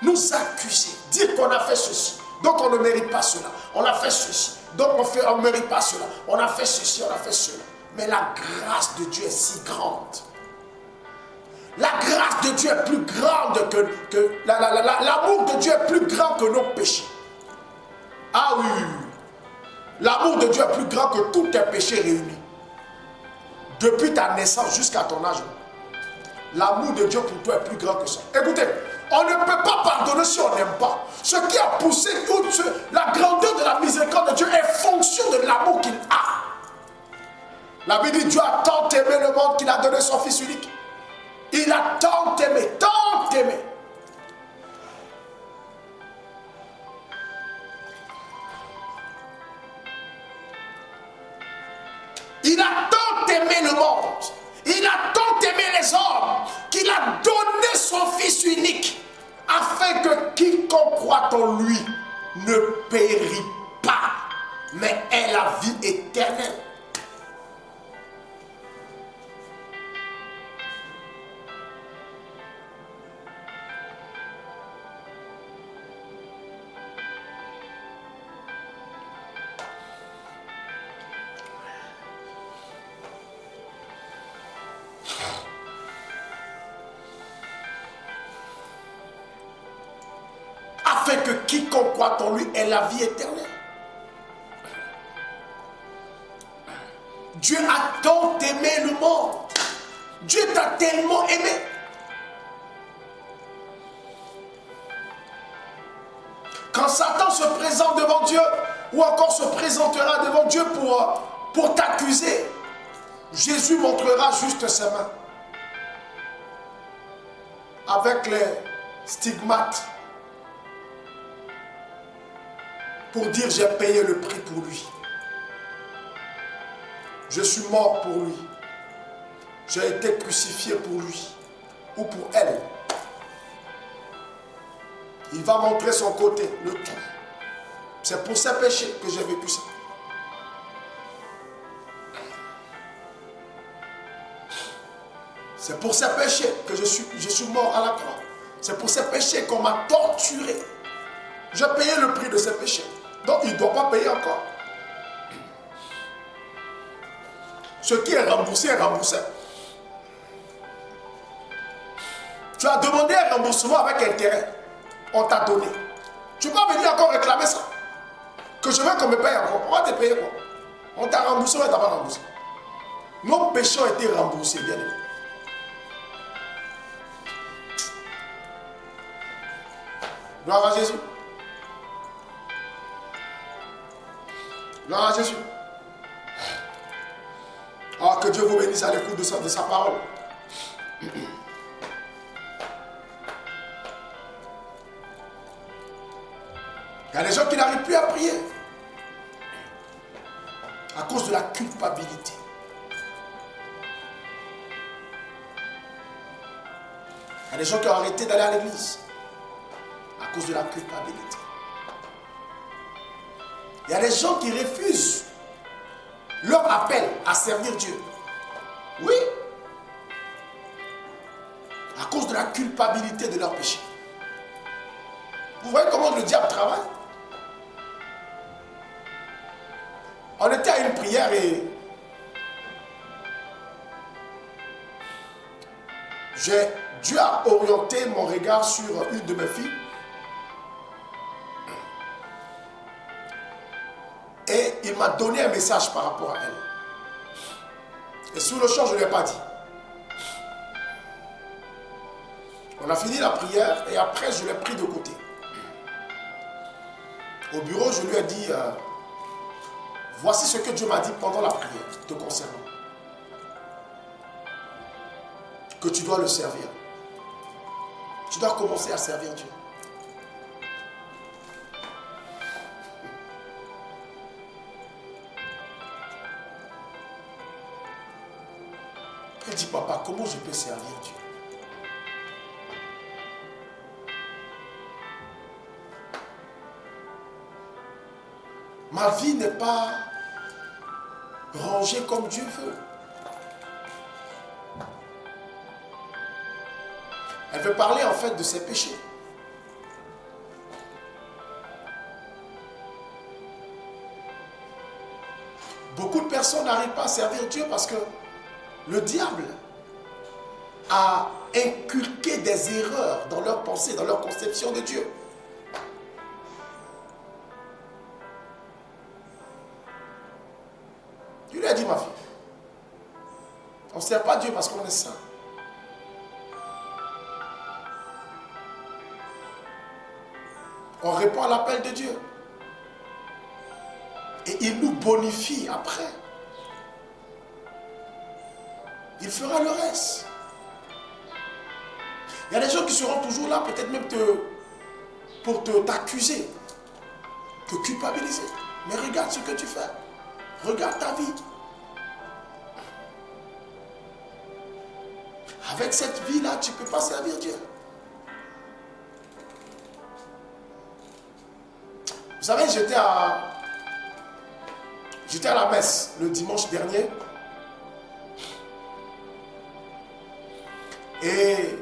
Nous accuser, dire qu'on a fait ceci, donc on ne mérite pas cela. On a fait ceci, donc on ne mérite pas cela. On a fait ceci, on a fait cela. Mais la grâce de Dieu est si grande. La grâce de Dieu est plus grande que l'amour de Dieu est plus grand que nos péchés. Ah oui, l'amour de Dieu est plus grand que tous tes péchés réunis. Depuis ta naissance jusqu'à ton âge, l'amour de Dieu pour toi est plus grand que ça. Écoutez, on ne peut pas pardonner si on n'aime pas. Ce qui a poussé la grandeur de la miséricorde de Dieu est fonction de l'amour qu'il a. La Bible dit Dieu a tant aimé le monde qu'il a donné son Fils unique. Il a tant aimé, tant aimé. afin que quiconque croit en lui ne périt pas, mais ait la vie éternelle. Afin que quiconque croit en lui ait la vie éternelle. Dieu a tant aimé le monde. Dieu t'a tellement aimé. Quand Satan se présente devant Dieu, ou encore se présentera devant Dieu pour t'accuser, Jésus montrera juste ses mains. Avec les stigmates. Pour dire j'ai payé le prix pour lui. Je suis mort pour lui. J'ai été crucifié pour lui. Ou pour elle. Il va montrer son côté, le tout. C'est pour ses péchés que j'ai vécu ça. C'est pour ses péchés que je suis mort à la croix. C'est pour ses péchés qu'on m'a torturé. J'ai payé le prix de ses péchés. Donc il ne doit pas payer encore. Ce qui est remboursé est remboursé. Tu as demandé un remboursement avec intérêt. On t'a donné. Tu ne peux pas venir encore réclamer ça. Que je veux qu'on me paye encore. On va te payer quoi? On t'a remboursé ou on ne t'a pas remboursé? Nos péchés ont été remboursés, bien aimé. Gloire à Jésus. Gloire à Jésus. Oh, que Dieu vous bénisse à l'écoute de sa parole. Il y a des gens qui n'arrivent plus à prier à cause de la culpabilité. Il y a des gens qui ont arrêté d'aller à l'église à cause de la culpabilité. Il y a des gens qui refusent leur appel à servir Dieu. Oui. À cause de la culpabilité de leur péché. Vous voyez comment le diable travaille? On était à une prière et Dieu a orienté mon regard sur une de mes filles. Et il m'a donné un message par rapport à elle. Et sur le champ, je ne lui ai pas dit. On a fini la prière et après, je l'ai pris de côté. Au bureau, je lui ai dit, voici ce que Dieu m'a dit pendant la prière te concernant. Que tu dois le servir. Tu dois commencer à servir Dieu. Elle dit, papa, comment je peux servir Dieu? Ma vie n'est pas rangée comme Dieu veut. Elle veut parler en fait de ses péchés. Beaucoup de personnes n'arrivent pas à servir Dieu parce que le diable a inculqué des erreurs dans leur pensée, dans leur conception de Dieu. Tu lui as dit, ma fille, on ne sert pas Dieu parce qu'on est saint. On répond à l'appel de Dieu. Et il nous bonifie après. Il fera le reste. Il y a des gens qui seront toujours là, peut-être même pour t'accuser, te culpabiliser. Mais regarde ce que tu fais. Regarde ta vie. Avec cette vie-là, tu ne peux pas servir Dieu. Vous savez, j'étais à la messe le dimanche dernier. Et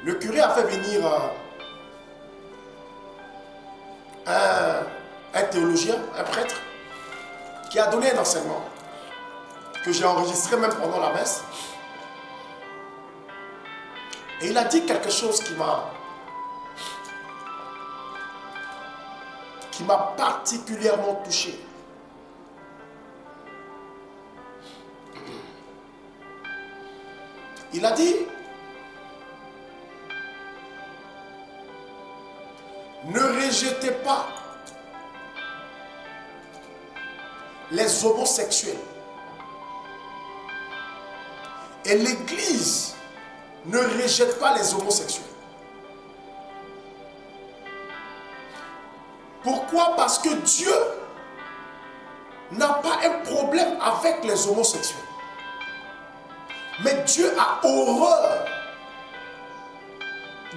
le curé a fait venir un théologien, un prêtre, qui a donné un enseignement que j'ai enregistré même pendant la messe. Et il a dit quelque chose qui m'a particulièrement touché. Il a dit, ne rejetez pas les homosexuels. Et l'Église ne rejette pas les homosexuels. Pourquoi? Parce que Dieu n'a pas un problème avec les homosexuels. Mais Dieu a horreur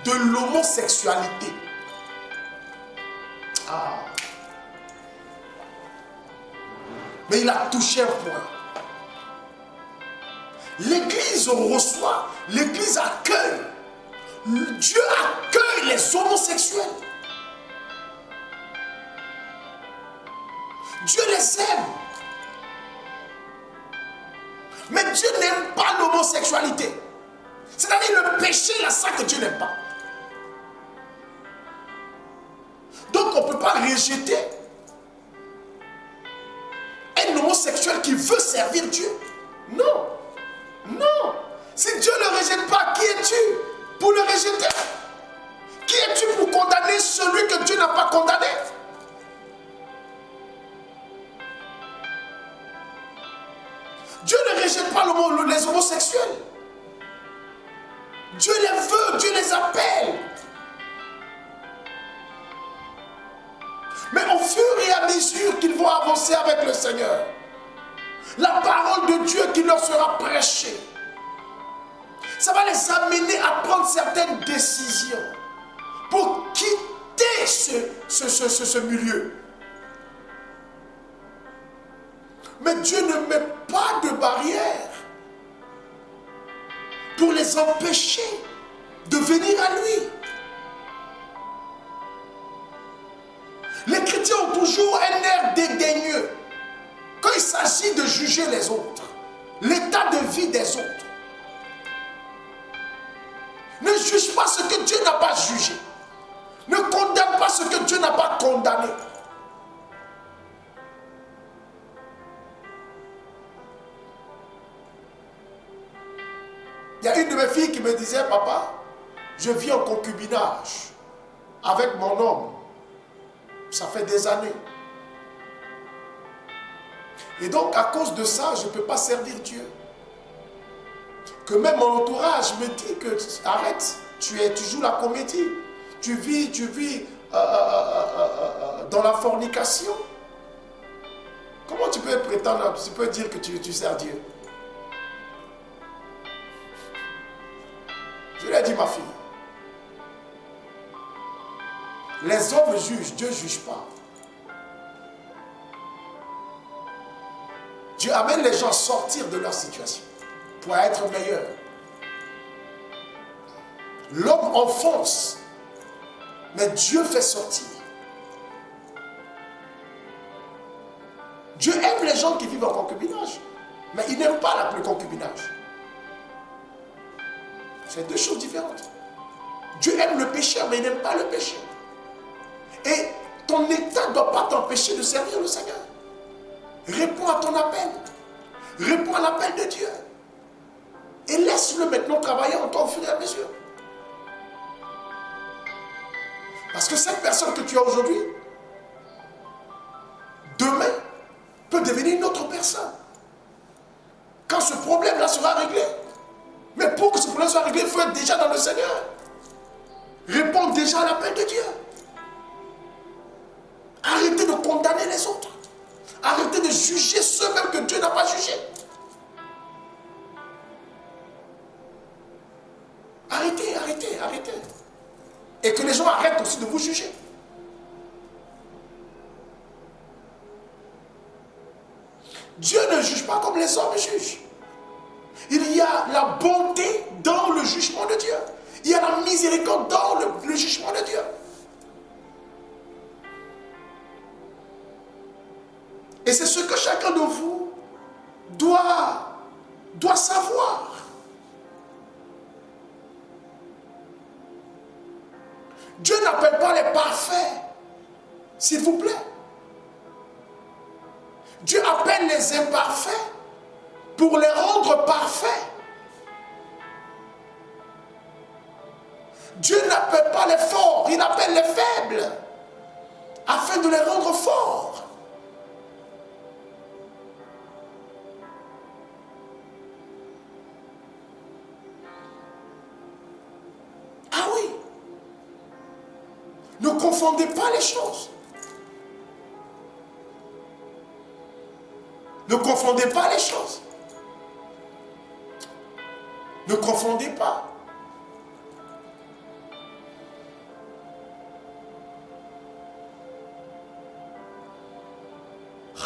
de l'homosexualité. Ah. Mais il a touché un point. L'Église reçoit, l'Église accueille. Dieu accueille les homosexuels. Dieu les aime. Mais Dieu n'aime pas l'homosexualité. C'est-à-dire le péché, là, ça que Dieu n'aime pas. Donc on ne peut pas rejeter un homosexuel qui veut servir Dieu. Non. Non. Si Dieu ne le rejette pas, qui es-tu pour le rejeter? Qui es-tu pour condamner celui que Dieu n'a pas condamné? Dieu ne rejette pas les homosexuels. Dieu les veut, Dieu les appelle. Mais au fur et à mesure qu'ils vont avancer avec le Seigneur, la parole de Dieu qui leur sera prêchée, ça va les amener à prendre certaines décisions pour quitter ce milieu. Mais Dieu ne met pas de barrière pour les empêcher de venir à lui. Les chrétiens ont toujours un air dédaigneux quand il s'agit de juger les autres, l'état de vie des autres. Ne juge pas ce que Dieu n'a pas jugé. Ne condamne pas ce que Dieu n'a pas condamné. Il y a une de mes filles qui me disait, papa, je vis en concubinage avec mon homme. Ça fait des années. Et donc, à cause de ça, je ne peux pas servir Dieu. Que même mon entourage me dit que, arrête, tu joues la comédie. Tu vis dans la fornication. Comment tu peux prétendre, tu peux dire que tu sers Dieu? Je lui ai dit, ma fille, les hommes jugent, Dieu ne juge pas. Dieu amène les gens à sortir de leur situation pour être meilleurs. L'homme enfonce, mais Dieu fait sortir. Dieu aime les gens qui vivent en concubinage, mais il n'aime pas le concubinage. C'est deux choses différentes. Dieu aime le pécheur, mais il n'aime pas le péché. Et ton état ne doit pas t'empêcher de servir le Seigneur. Réponds à ton appel. Réponds à l'appel de Dieu. Et laisse-le maintenant travailler en toi au fur et à mesure. Parce que cette personne que tu as aujourd'hui, demain, peut devenir une autre personne. Quand ce problème-là sera réglé. Mais pour que ce problème soit réglé, il faut être déjà dans le Seigneur. Répondre déjà à l'appel de Dieu. Arrêtez de condamner les autres. Arrêtez de juger ceux-mêmes que Dieu n'a pas jugés. Arrêtez. Et que les gens arrêtent aussi de vous juger. juge pas comme les hommes jugent. Il y a la bonté dans le jugement de Dieu. Il y a la miséricorde dans le jugement de Dieu. Et c'est ce que chacun de vous doit savoir. Dieu n'appelle pas les parfaits, s'il vous plaît. Dieu appelle les imparfaits pour les rendre parfaits. Dieu n'appelle pas les forts, il appelle les faibles afin de les rendre forts. Ah oui. Ne confondez pas les choses. Ne confondez pas les choses. Ne confondez pas.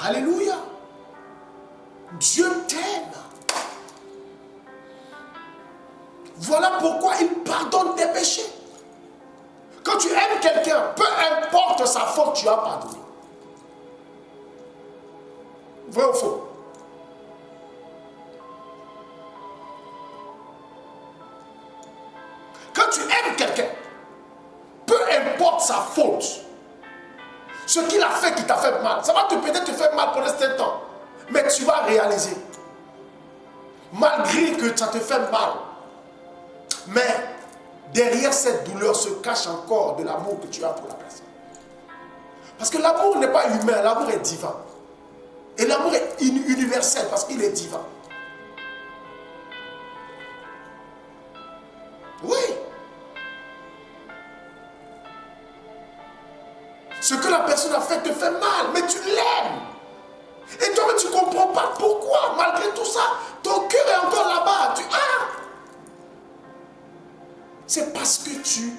Alléluia. Dieu t'aime. Voilà pourquoi il pardonne tes péchés. Quand tu aimes quelqu'un, peu importe sa faute, tu as pardonné. Vrai ou faux? Quand tu aimes quelqu'un, peu importe sa faute, ce qu'il a fait qui t'a fait mal, ça va peut-être te faire mal pour l'instant temps, mais tu vas réaliser, malgré que ça te fait mal, mais derrière cette douleur se cache encore de l'amour que tu as pour la personne. Parce que l'amour n'est pas humain, l'amour est divin. Et l'amour est universel parce qu'il est divin. Oui. Ce que la personne a fait te fait mal, mais tu l'aimes. Et toi, tu ne comprends pas pourquoi. Malgré tout ça, ton cœur est encore là-bas. C'est parce que tu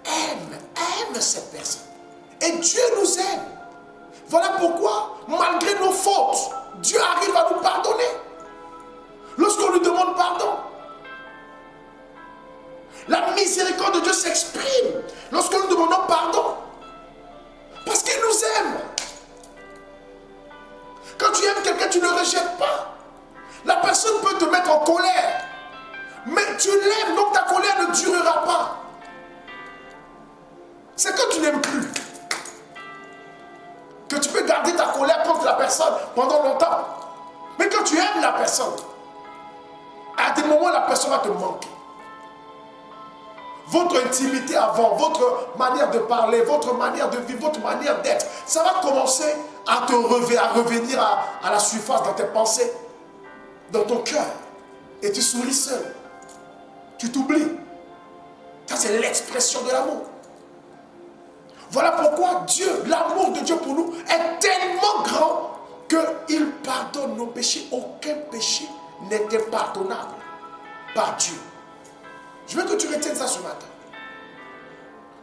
aimes cette personne. Et Dieu nous aime. Voilà pourquoi, malgré nos fautes, Dieu arrive à nous pardonner. Lorsqu'on lui demande pardon. La miséricorde de Dieu s'exprime lorsque nous demandons pardon. Parce qu'il nous aime. Quand tu aimes quelqu'un, tu ne le rejettes pas. La personne peut te mettre en colère. Mais tu l'aimes, donc ta colère ne durera pas. C'est quand tu n'aimes plus que tu peux garder ta colère contre la personne pendant longtemps. Mais quand tu aimes la personne, à des moments, la personne va te manquer. Votre intimité avant, votre manière de parler, votre manière de vivre, votre manière d'être, ça va commencer à revenir à la surface dans tes pensées, dans ton cœur. Et tu souris seul. Tu t'oublies. Ça, c'est l'expression de l'amour. Voilà pourquoi Dieu, l'amour de Dieu pour nous est tellement grand qu'il pardonne nos péchés. Aucun péché n'était pardonnable par Dieu. Je veux que tu retiennes ça ce matin.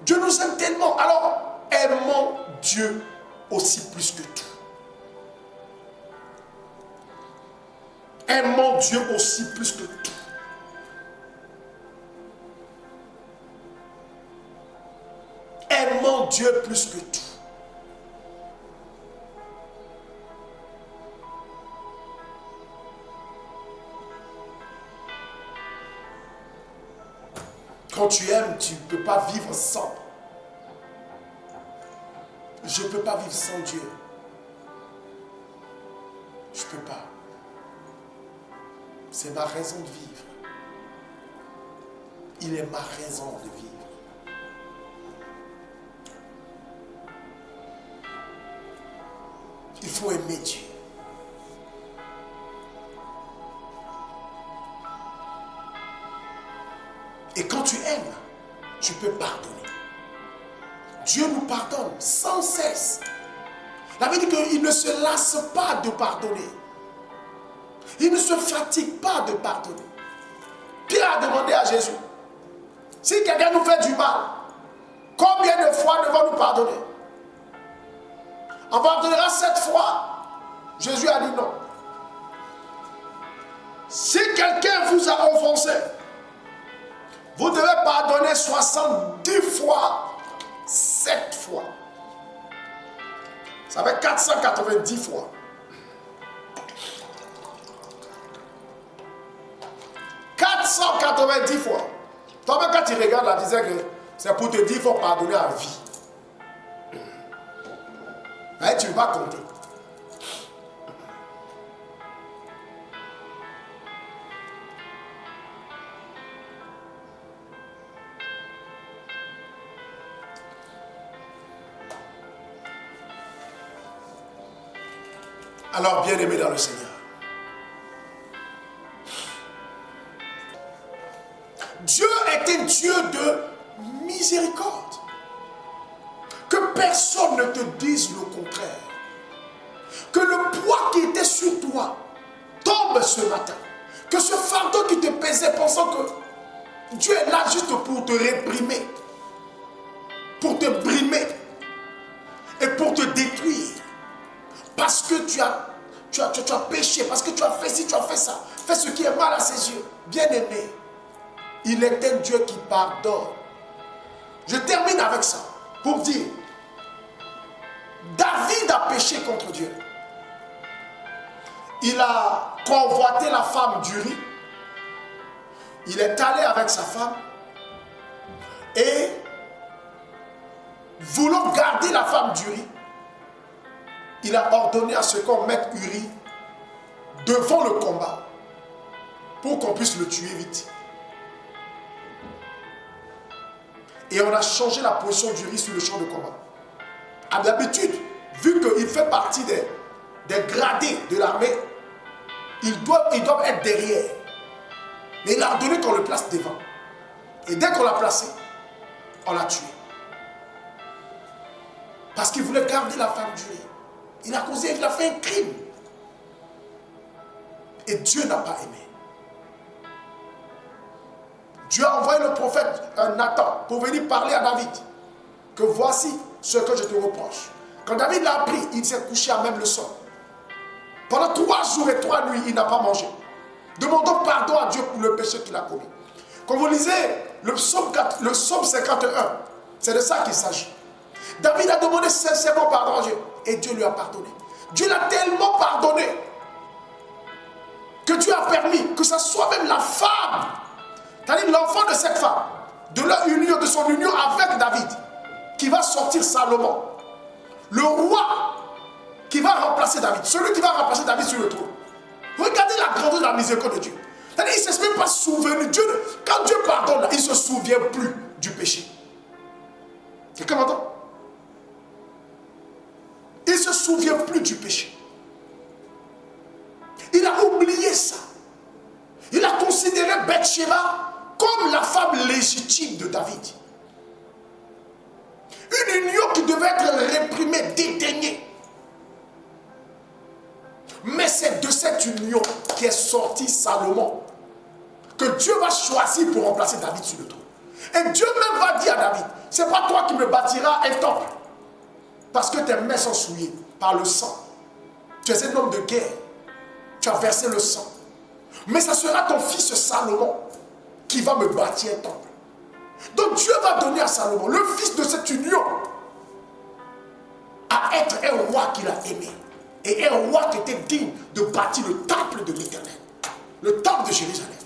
Dieu nous aime tellement. Alors, aimons Dieu aussi plus que tout. Aimons Dieu aussi plus que tout. Aimons Dieu plus que tout. Quand tu aimes, tu ne peux pas vivre sans. Je ne peux pas vivre sans Dieu. Je ne peux pas. C'est ma raison de vivre. Il est ma raison de vivre. Il faut aimer Dieu. Et quand tu aimes, tu peux pardonner. Dieu nous pardonne sans cesse. La Bible dit qu'il ne se lasse pas de pardonner. Il ne se fatigue pas de pardonner. Pierre a demandé à Jésus, si quelqu'un nous fait du mal, combien de fois devons-nous pardonner? On pardonnera 7 fois. Jésus a dit non. Si quelqu'un vous a offensé, vous devez pardonner 70 fois, 7 fois. Ça fait 490 fois. « 490 fois. Toi-même, quand tu regardes la disait que c'est pour te dire qu'il faut pardonner à vie. Mais tu ne vas pas compter. Alors, bien-aimé dans le Seigneur, Dieu est un Dieu de miséricorde. Que personne ne te dise le contraire. Que le poids qui était sur toi tombe ce matin. Que ce fardeau qui te pesait pensant que Dieu est là juste pour te réprimer, pour te brimer et pour te détruire. Parce que tu as péché, parce que tu as fait ci, tu as fait ça. Fais ce qui est mal à ses yeux. Bien-aimé, il est un Dieu qui pardonne. Je termine avec ça pour dire, David a péché contre Dieu. Il a convoité la femme d'Uri. Il est allé avec sa femme et voulant garder la femme d'Uri, il a ordonné à ce qu'on mette Uri devant le combat pour qu'on puisse le tuer vite. Et on a changé la position d'Uri sur le champ de combat. À l'habitude, vu qu'il fait partie des gradés de l'armée, ils doivent être derrière. Mais il a ordonné qu'on le place devant. Et dès qu'on l'a placé, on l'a tué. Parce qu'il voulait garder la femme d'Uri. Il a fait un crime. Et Dieu n'a pas aimé. Dieu a envoyé le prophète Nathan pour venir parler à David. Que voici ce que je te reproche. Quand David l'a appris, il s'est couché à même le sol. Pendant 3 jours et 3 nuits, il n'a pas mangé. Demandons pardon à Dieu pour le péché qu'il a commis. Quand vous lisez le psaume 51, c'est de ça qu'il s'agit. David a demandé sincèrement pardon à Dieu. Et Dieu lui a pardonné. Dieu l'a tellement pardonné que Dieu a permis que ce soit même la femme, c'est-à-dire l'enfant de cette femme, de son union avec David, qui va sortir Salomon. Le roi qui va remplacer David. Celui qui va remplacer David sur le trône. Regardez la grandeur de la miséricorde de Dieu. C'est-à-dire qu'il ne s'est même pas souvenu. Quand Dieu pardonne, il ne se souvient plus du péché. Quelqu'un m'entend? Il ne se souvient plus du péché. Il a oublié ça. Il a considéré Bathsheba comme la femme légitime de David. Une union qui devait être réprimée, dédaignée. Mais c'est de cette union qu'est sorti Salomon, que Dieu va choisir pour remplacer David sur le trône. Et Dieu même va dire à David, c'est pas toi qui me bâtiras un temple, parce que tes mains sont souillées par le sang. Tu es un homme de guerre, tu as versé le sang. Mais ce sera ton fils Salomon qui va me bâtir un temple. Donc Dieu va donner à Salomon, le fils de cette union, à être un roi qu'il a aimé. Et un roi qui était digne de bâtir le temple de l'Éternel. Le temple de Jérusalem.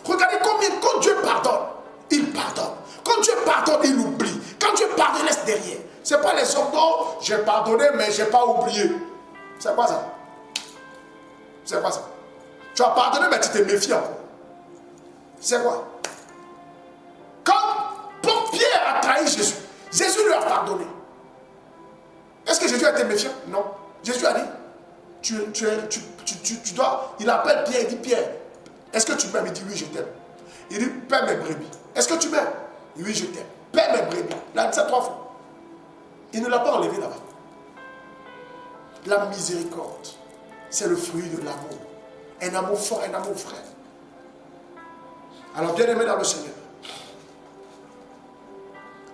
Regardez combien, quand Dieu pardonne, il pardonne. Quand Dieu pardonne, il oublie. Quand Dieu pardonne, il laisse derrière. Ce n'est pas les hommes, non, j'ai pardonné, mais je n'ai pas oublié. C'est pas ça. C'est pas ça. Tu as pardonné, mais tu t'es méfié encore. C'est quoi? Quand Pierre a trahi Jésus, Jésus lui a pardonné. Est-ce que Jésus a été méfiant? Non. Jésus a dit, tu dois, il appelle Pierre, il dit, Pierre, est-ce que tu m'aimes? Il dit, oui, je t'aime. Il dit, paie mes brebis. Est-ce que tu m'aimes? Oui, je t'aime. Paie mes brebis. Il a dit ça 3 fois. Il ne l'a pas enlevé là-bas. La miséricorde, c'est le fruit de l'amour. Un amour fort, un amour vrai. Alors, bien aimé dans le Seigneur,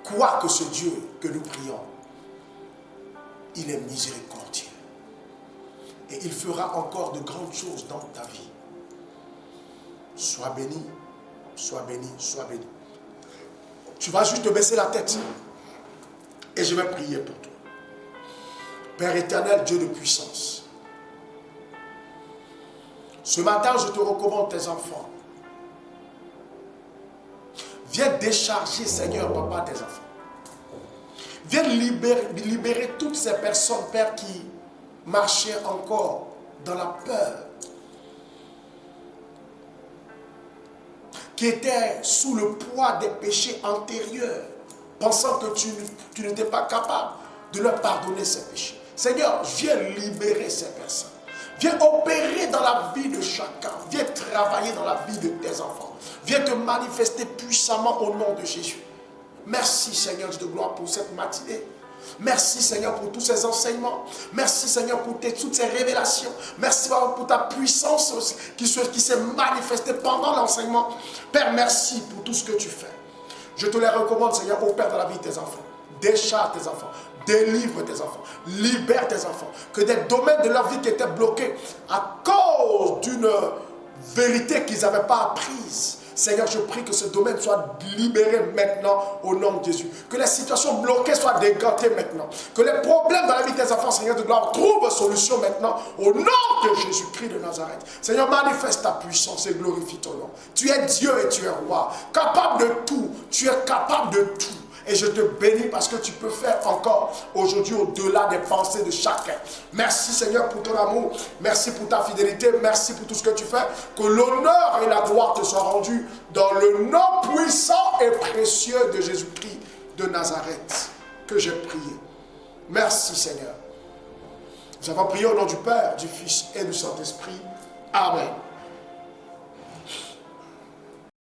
quoi que ce Dieu que nous prions, il est miséricordieux. Et il fera encore de grandes choses dans ta vie. Sois béni, sois béni, sois béni. Tu vas juste te baisser la tête et je vais prier pour toi. Père éternel, Dieu de puissance, ce matin, je te recommande tes enfants. Viens décharger, Seigneur, Papa, tes enfants. Viens libérer toutes ces personnes, Père, qui marchaient encore dans la peur, qui étaient sous le poids des péchés antérieurs, pensant que tu n'étais pas capable de leur pardonner ces péchés. Seigneur, viens libérer ces personnes. Viens opérer dans la vie de chacun. Viens travailler dans la vie de tes enfants. Viens te manifester puissamment au nom de Jésus. Merci Seigneur de gloire pour cette matinée. Merci Seigneur pour tous ces enseignements. Merci Seigneur pour toutes ces révélations. Merci pour ta puissance qui s'est manifestée pendant l'enseignement. Père, merci pour tout ce que tu fais. Je te les recommande Seigneur, au Père, dans la vie de tes enfants. Décharge tes enfants. Délivre tes enfants. Libère tes enfants. Que des domaines de leur vie qui étaient bloqués à cause d'une vérité qu'ils n'avaient pas apprise. Seigneur, je prie que ce domaine soit libéré maintenant au nom de Jésus. Que les situations bloquées soient dégantées maintenant. Que les problèmes dans la vie de tes enfants, Seigneur de gloire, trouvent solution maintenant au nom de Jésus-Christ de Nazareth. Seigneur, manifeste ta puissance et glorifie ton nom. Tu es Dieu et tu es roi. Capable de tout. Tu es capable de tout. Et je te bénis parce que tu peux faire encore aujourd'hui au-delà des pensées de chacun. Merci Seigneur pour ton amour. Merci pour ta fidélité. Merci pour tout ce que tu fais. Que l'honneur et la gloire te soient rendus dans le nom puissant et précieux de Jésus-Christ de Nazareth que j'ai prié. Merci Seigneur. Nous avons prié au nom du Père, du Fils et du Saint-Esprit. Amen.